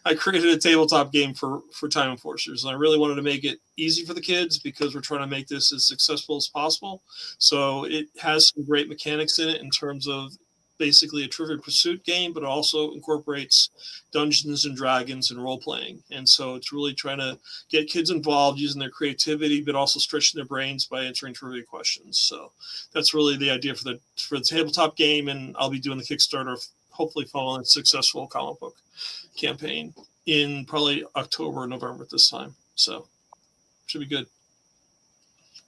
I created a tabletop game for Time Enforcers. And I really wanted to make it easy for the kids because we're trying to make this as successful as possible. So it has some great mechanics in it in terms of basically a Trivial Pursuit game, but it also incorporates Dungeons and Dragons and role playing. And so it's really trying to get kids involved using their creativity, but also stretching their brains by answering trivia questions. So that's really the idea for the tabletop game. And I'll be doing the Kickstarter, hopefully following a successful comic book campaign in probably October or November at this time. So should be good.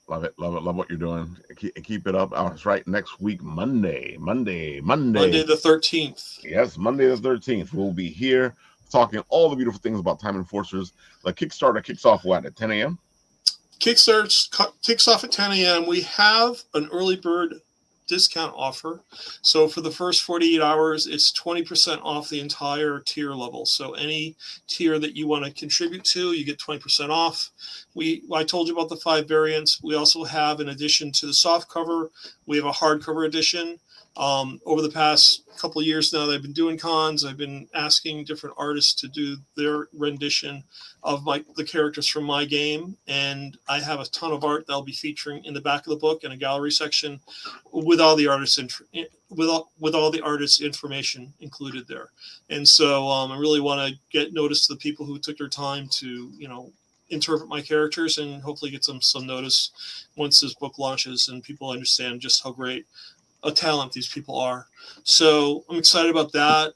Love it. Love what you're doing. Keep it up. That's right. Next week, Monday the 13th. Yes, Monday the 13th. We'll be here talking all the beautiful things about Time Enforcers. The Kickstarter kicks off at 10 a.m.? Kickstarter kicks off at 10 a.m. We have an early bird discount offer. So for the first 48 hours, it's 20% off the entire tier level. So any tier that you want to contribute to, you get 20% off. I told you about the 5 variants. We also have, in addition to the soft cover, we have a hardcover edition. Over the past couple of years now that I've been doing cons, I've been asking different artists to do their rendition of the characters from my game, and I have a ton of art that I'll be featuring in the back of the book in a gallery section with all the artists with all the artists' information included there. And so I really want to get notice to the people who took their time to interpret my characters, and hopefully get some notice once this book launches and people understand just how great a talent these people are. So I'm excited about that.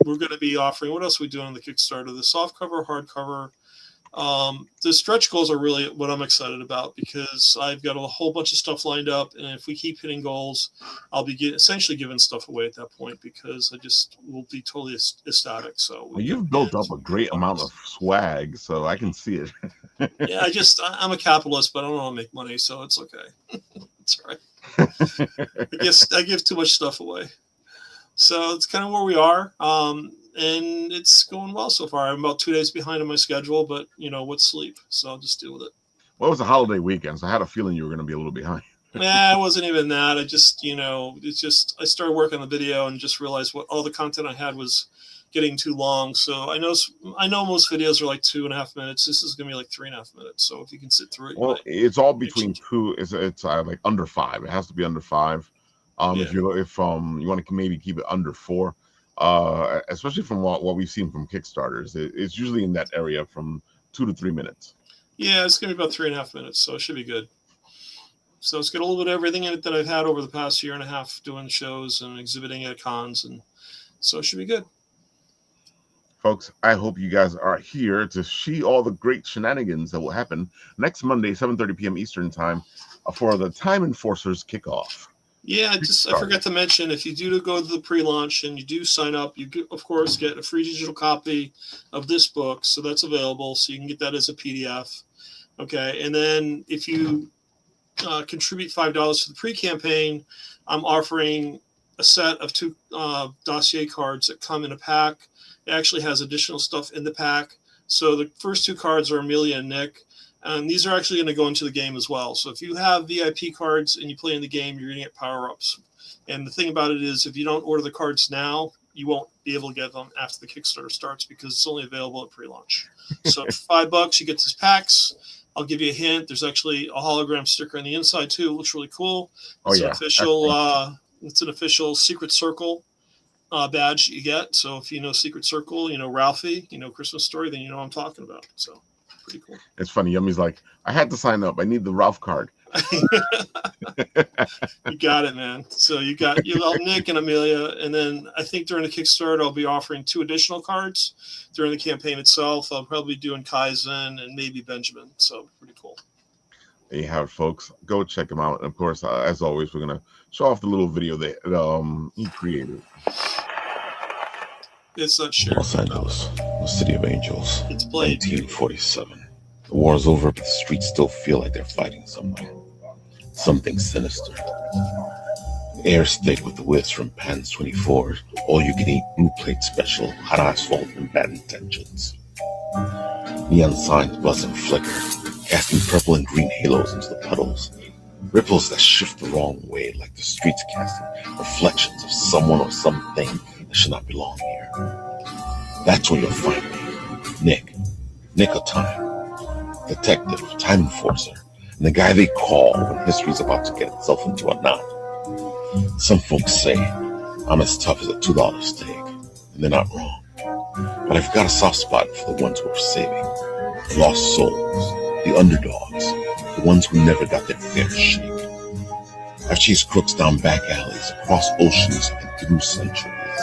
We're going to be offering, what else are we doing on the Kickstarter? The soft cover, hardcover. The stretch goals are really what I'm excited about because I've got a whole bunch of stuff lined up. And if we keep hitting goals, I'll be essentially giving stuff away at that point because I just will be totally ecstatic. So you've built up a great amount of swag, so I can see it. Yeah, I'm a capitalist, but I don't want to make money, so it's okay. It's all right. I give too much stuff away. So it's kind of where we are. And it's going well so far. I'm about 2 days behind on my schedule, but what's sleep? So I'll just deal with it. Well, it was a holiday weekend, so I had a feeling you were going to be a little behind. Nah, it wasn't even that. I just, I started working on the video and just realized what all the content I had was getting too long. So I know most videos are like 2.5 minutes. This is going to be like 3.5 minutes. So if you can sit through it. Well, it's all between 2. It's like under 5. It has to be under 5. If you want to maybe keep it under 4, especially from what we've seen from Kickstarters, it's usually in that area from 2 to 3 minutes. Yeah, it's going to be about 3.5 minutes. So it should be good. So it's got a little bit of everything in it that I've had over the past year and a half doing shows and exhibiting at cons. And so it should be good. Folks, I hope you guys are here to see all the great shenanigans that will happen next Monday, 7:30 p.m. Eastern Time for the Time Enforcers kickoff. Yeah, I forgot to mention, if you do go to the pre-launch and you do sign up, you of course get a free digital copy of this book. So that's available. So you can get that as a PDF. Okay. And then if you contribute $5 to the pre-campaign, I'm offering a set of 2 dossier cards that come in a pack. It actually has additional stuff in the pack. So the first 2 cards are Amelia and Nick. And these are actually going to go into the game as well. So if you have VIP cards and you play in the game, you're going to get power-ups. And the thing about it is, if you don't order the cards now, you won't be able to get them after the Kickstarter starts because it's only available at pre-launch. So $5, you get these packs. I'll give you a hint. There's actually a hologram sticker on the inside too. It looks really cool. It's an official. It's an official Secret Circle badge that you get. So if you know Secret Circle, you know Ralphie, you know Christmas Story, then you know what I'm talking about. So pretty cool. It's funny. Yummy's like, I had to sign up. I need the Ralph card. You got it, man. So you got Nick and Amelia, and then I think during the Kickstarter I'll be offering 2 additional cards during the campaign itself. I'll probably be doing Kaizen and maybe Benjamin. So pretty cool. There you have it, folks. Go check him out. And of course, as always, we're gonna show off the little video that he created. It's not shared. Los Angeles, the city of angels. It's played. 1947. The war is over, but the streets still feel like they're fighting somewhere. Something sinister. The air is thick with the whiffs from Pan's 24, all-you-can-eat blue plate special, hot asphalt, and bad intentions. Neon signs buzz and flicker, casting purple and green halos into the puddles. Ripples that shift the wrong way, like the streets casting reflections of someone or something that should not belong here. That's where you'll find me, Nick of Time. Detective, time enforcer, and the guy they call when history's about to get itself into a knot. Some folks say I'm as tough as a $2 steak, and they're not wrong. But I've got a soft spot for the ones worth saving. The lost souls, the underdogs, the ones who never got their fair shake. I've chased crooks down back alleys, across oceans, and through centuries.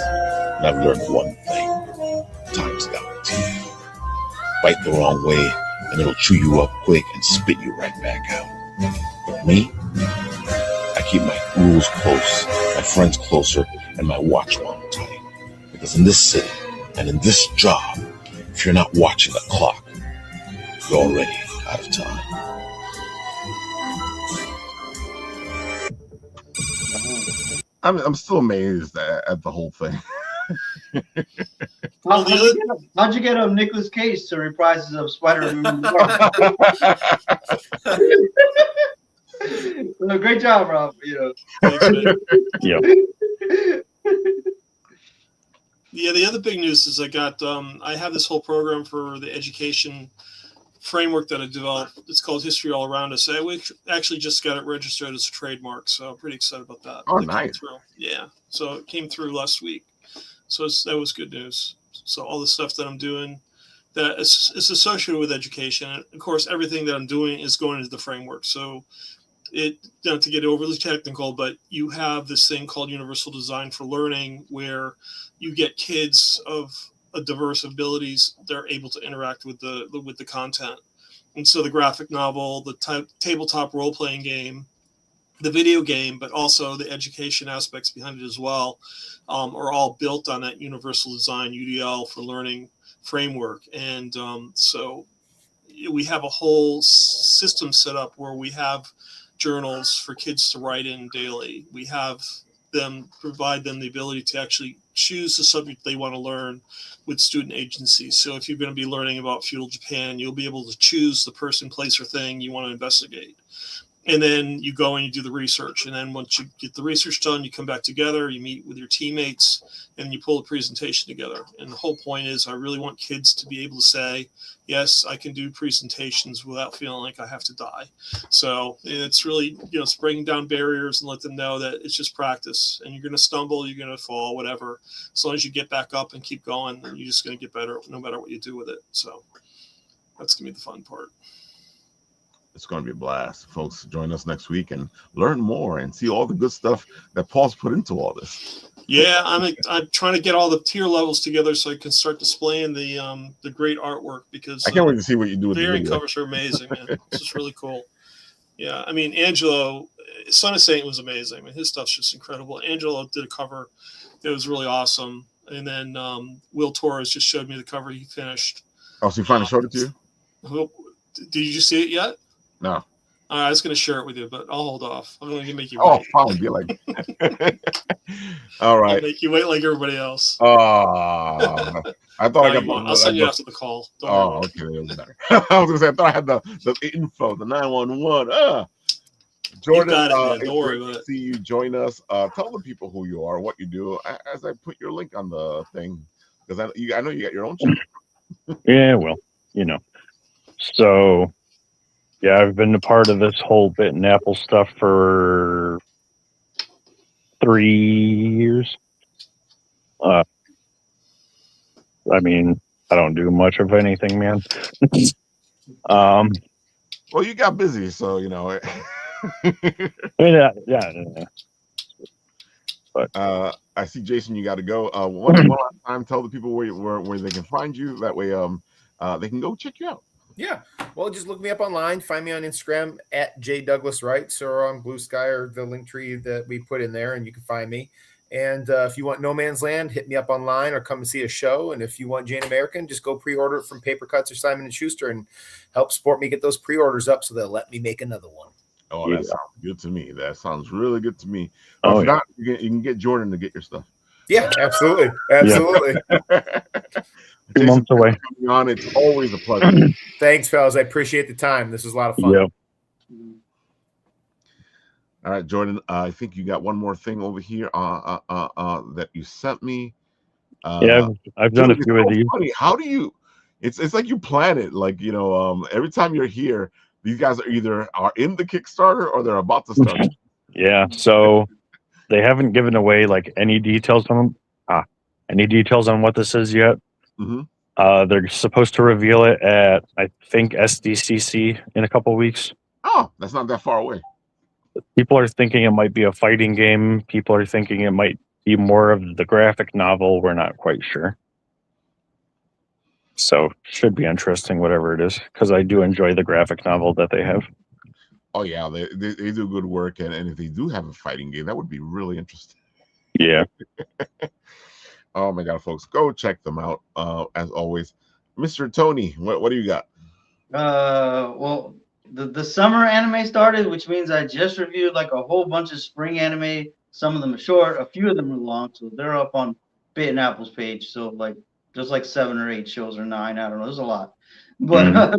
And I've learned one thing: time's got teeth. Bite the wrong way, and it'll chew you up quick and spit you right back out. But me, I keep my rules close, my friends closer, and my watch wound tight. Because in this city, and in this job, if you're not watching the clock, you're already out of time. I'm still amazed at the whole thing. How'd you get Nicolas Cage to reprises of Spider-Man? Well, great job, Rob. Yeah. Yeah, the other big news is I have this whole program for the education framework that I developed. It's called History All Around Us. I actually just got it registered as a trademark, so I'm pretty excited about that. Oh, that nice. Yeah, so it came through last week. So that was good news. So all the stuff that I'm doing that is associated with education, and of course, everything that I'm doing is going into the framework. So not to get overly technical, but you have this thing called Universal Design for Learning, where you get kids of diverse abilities. They're able to interact with the content. And so the graphic novel, the tabletop role-playing game, the video game, but also the education aspects behind it as well, are all built on that Universal Design UDL for Learning framework. And so we have a whole system set up where we have journals for kids to write in daily. We have provide them the ability to actually choose the subject they want to learn with student agencies. So if you're going to be learning about feudal Japan, you'll be able to choose the person, place, or thing you want to investigate. And then you go and you do the research. And then once you get the research done, you come back together, you meet with your teammates, and you pull a presentation together. And the whole point is I really want kids to be able to say, yes, I can do presentations without feeling like I have to die. So it's really, it's breaking down barriers and let them know that it's just practice. And you're going to stumble, you're going to fall, whatever. As long as you get back up and keep going, then you're just going to get better no matter what you do with it. So that's going to be the fun part. It's going to be a blast. Folks, join us next week and learn more and see all the good stuff that Paul's put into all this. Yeah, I'm trying to get all the tier levels together so I can start displaying the great artwork, because I can't wait to see what you do with the variant video. covers are amazing, man. It's just really cool. Yeah, I mean, Angelo, Son of Saint was amazing. I mean, his stuff's just incredible. Angelo did a cover that was really awesome. And then Will Torres just showed me the cover he finished. Oh, so you finally showed it to you? Did you see it yet? No. I was going to share it with you, but I'll hold off. I'm going to make you Oh, wait. fine. Be like, all I'll right. make you wait like everybody else. I thought I got I'll send you after the call. Don't Oh, worry. okay, that was better. I was gonna say I thought I had the info, the 911. Jordan, got it, man. it's Don't worry great about to it. see you join us. Tell the people who you are, what you do, as I put your link on the thing, because I know you got your own channel. Yeah, well, you know. So, yeah, I've been a part of this whole Bitten Apple stuff for 3 years. I mean, I don't do much of anything, man. Well, you got busy, so you know. Yeah. But I see Jason. You got to go. One last time, tell the people where they can find you. That way, they can go check you out. Yeah. Well, just look me up online. Find me on Instagram at jdouglaswrites or on Blue Sky or the link tree that we put in there, and you can find me. And if you want No Man's Land, hit me up online or come and see a show. And if you want Jane American, just go pre-order it from Paper Cuts or Simon & Schuster and help support me get those pre-orders up so they'll let me make another one. Oh, Yeah. that sounds good to me. That sounds really good to me. Oh, If not, you can get Jordan to get your stuff. Yeah, absolutely. Absolutely. 2 months away. Coming on, it's always a pleasure. Thanks, fellas. I appreciate the time. This was a lot of fun. Yep. All right, Jordan. I think you got one more thing over here that you sent me. Yeah, I've done a Dude, few it's of so these. funny. How do you? It's like you plan it. Like every time you're here, these guys are either in the Kickstarter or they're about to start. Yeah, so they haven't given away like any details on what this is yet. Mm-hmm. They're supposed to reveal it at, I think, SDCC in a couple weeks. Oh, that's not that far away. People are thinking it might be a fighting game. People are thinking it might be more of the graphic novel. We're not quite sure. So should be interesting, whatever it is, because I do enjoy the graphic novel that they have. Oh yeah, they do good work, and if they do have a fighting game, that would be really interesting. Yeah. Oh my god, folks, go check them out. As always, Mr. Tony, what do you got? Well, the summer anime started, which means I just reviewed like a whole bunch of spring anime. Some of them are short, a few of them are long, so they're up on Bitten Apple's page. So like there's like 7 or 8 shows or 9, I don't know, there's a lot. But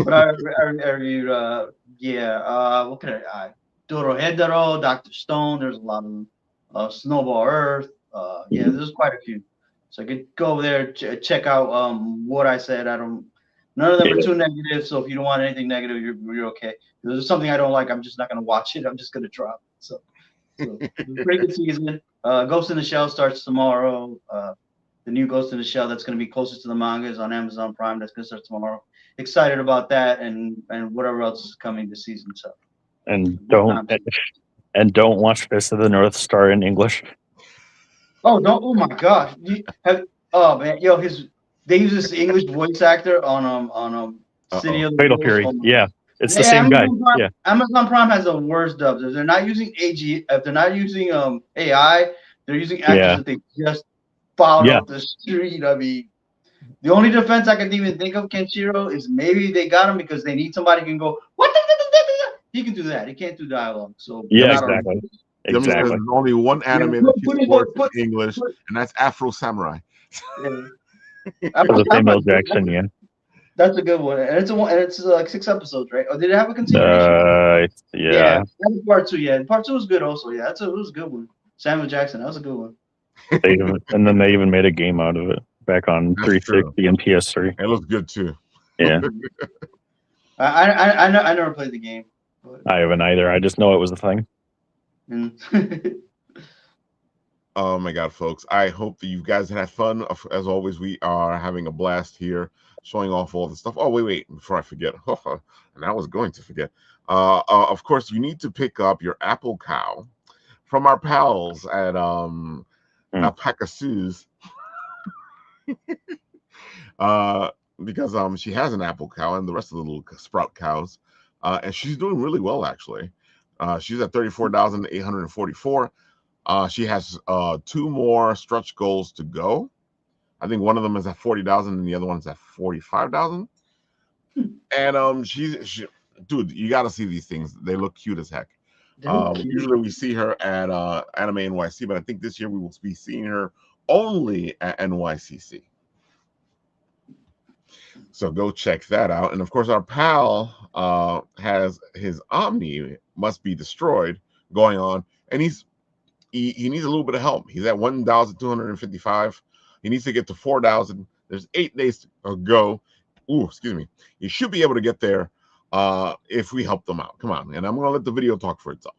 but I reviewed what can I Dorohedoro, Dr. Stone, there's a lot of them. Snowball Earth, there's quite a few. So I could go over there, check out what I said. None of them are too negative, so if you don't want anything negative, you're okay. If there's something I don't like, I'm just not going to watch it. I'm just going to drop it. So pretty good season. Ghost in the Shell starts tomorrow. The new Ghost in the Shell that's going to be closest to the manga is on Amazon Prime. That's going to start tomorrow. Excited about that and whatever else is coming this season. So and don't watch Fist of the North Star in English. Oh my gosh! They use this English voice actor on City of the Fatal Wolves. Fury. Yeah, it's the same guy. Yeah, Amazon Prime has the worst dubs. If they're not using if they're not using AI, they're using actors that they just followed off the street. I mean, the only defense I can even think of Kenshiro is maybe they got him because they need somebody who can go what the. He can do that. He can't do dialogue. So exactly. There's only one anime that works in English, and that's Afro Samurai. The Samuel Jackson, yeah. That's a good one, and it's like 6 episodes, right? Or did it have a continuation? Yeah. Part 2, yeah. Part 2 was good, also. Yeah, it was a good one. Samuel Jackson, that was a good one. And then they even made a game out of it back on 360 and PS3. It looks good too. Yeah. I never played the game. But... I haven't either. I just know it was a thing. Oh my god, folks. I hope that you guys had fun. As always, we are having a blast here, showing off all the stuff. Oh, wait, before I forget. And I was going to forget. Of course, you need to pick up your Apple Cow from our pals at Alpacasu's. Because she has an Apple Cow and the rest of the little sprout cows. And she's doing really well, actually. She's at 34,844. She has 2 more stretch goals to go. I think one of them is at 40,000 and the other one's at 45,000. And dude, you got to see these things. They look cute as heck. They look cute. Usually we see her at Anime NYC, but I think this year we will be seeing her only at NYCC. So go check that out. And of course, our pal has his Omni Must Be Destroyed going on, and he needs a little bit of help. He's at 1,255. He needs to get to 4,000. There's 8 days to go. Ooh, excuse me. You should be able to get there if we help them out. Come on, and I'm gonna let the video talk for itself.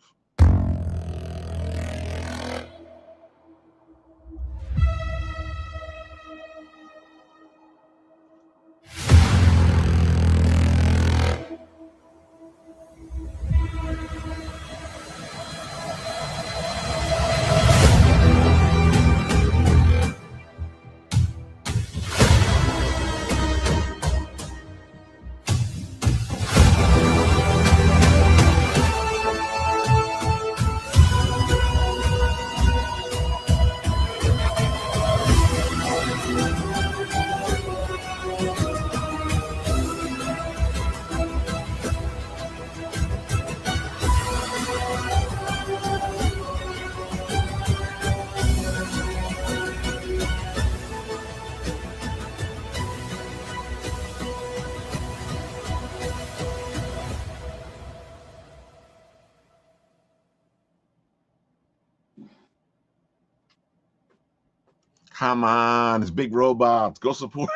Come on, it's big robots. Go support.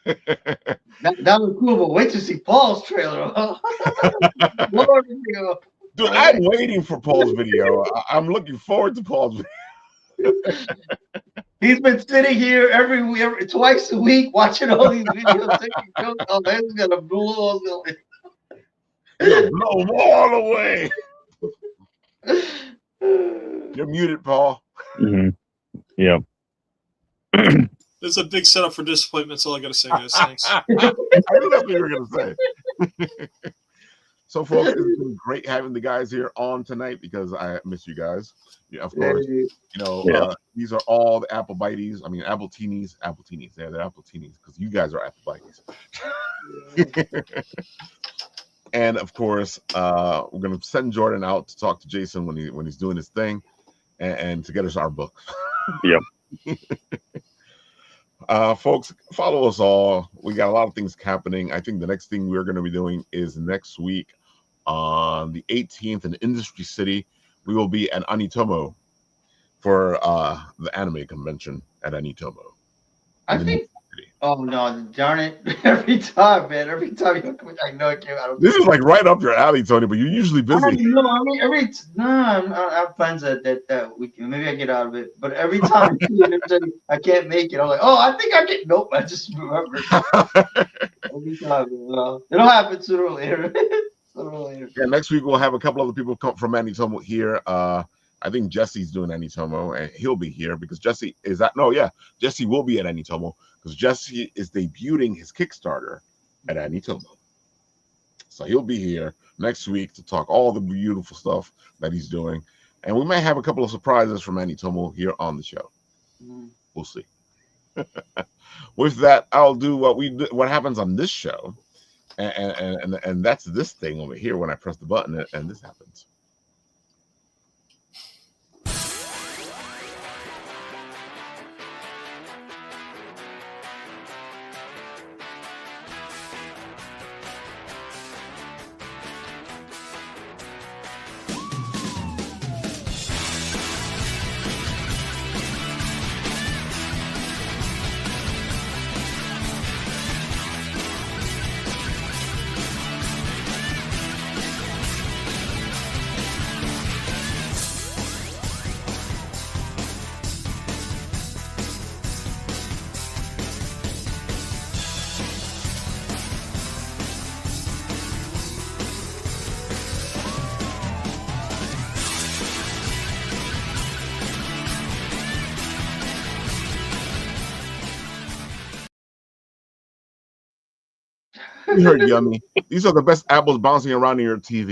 That was cool, but wait to see Paul's trailer. Dude, I'm waiting for Paul's video. I'm looking forward to Paul's video. He's been sitting here twice a week watching all these videos. Taking notes. Oh, that's gonna blow us away. Blow them all away. You're muted, Paul. Mm-hmm. Yep. It's a big setup for disappointment. That's all I got to say, guys. Thanks. I knew that's what you were going to say. So, folks, it's been great having the guys here on tonight because I miss you guys. Yeah, of course. You know, these are all the Apple Bites. I mean, Apple Teenies. Yeah, they're Apple Teenies because you guys are Apple Bites. And of course, we're going to send Jordan out to talk to Jason when he's doing his thing, and to get us our book. Yep. Folks, follow us all. We got a lot of things happening. I think the next thing we're going to be doing is next week on the 18th in Industry City. We will be at Anitomo for the anime convention at Anitomo. I think. Oh no! Darn it! Every time, man. Every time you come, I know it came out. This is like right up your alley, Tony. But you're usually busy. I mean, I have plans that weekend. Maybe I get out of it. But every time I can't make it, I'm like, oh, I think I can. Nope, I just remember. Every time, it'll happen sooner or later. Yeah, next week we'll have a couple other people come from Anitomo here. I think Jesse's doing Anitomo, and he'll be here because Jesse is at. No, yeah, Jesse will be at Anitomo because Jesse is debuting his Kickstarter at Anitomo. So he'll be here next week to talk all the beautiful stuff that he's doing, and we may have a couple of surprises from Anitomo here on the show. We'll see. With that, I'll do what happens on this show, and that's this thing over here when I press the button and this happens. You heard yummy. These are the best apples bouncing around in your TV.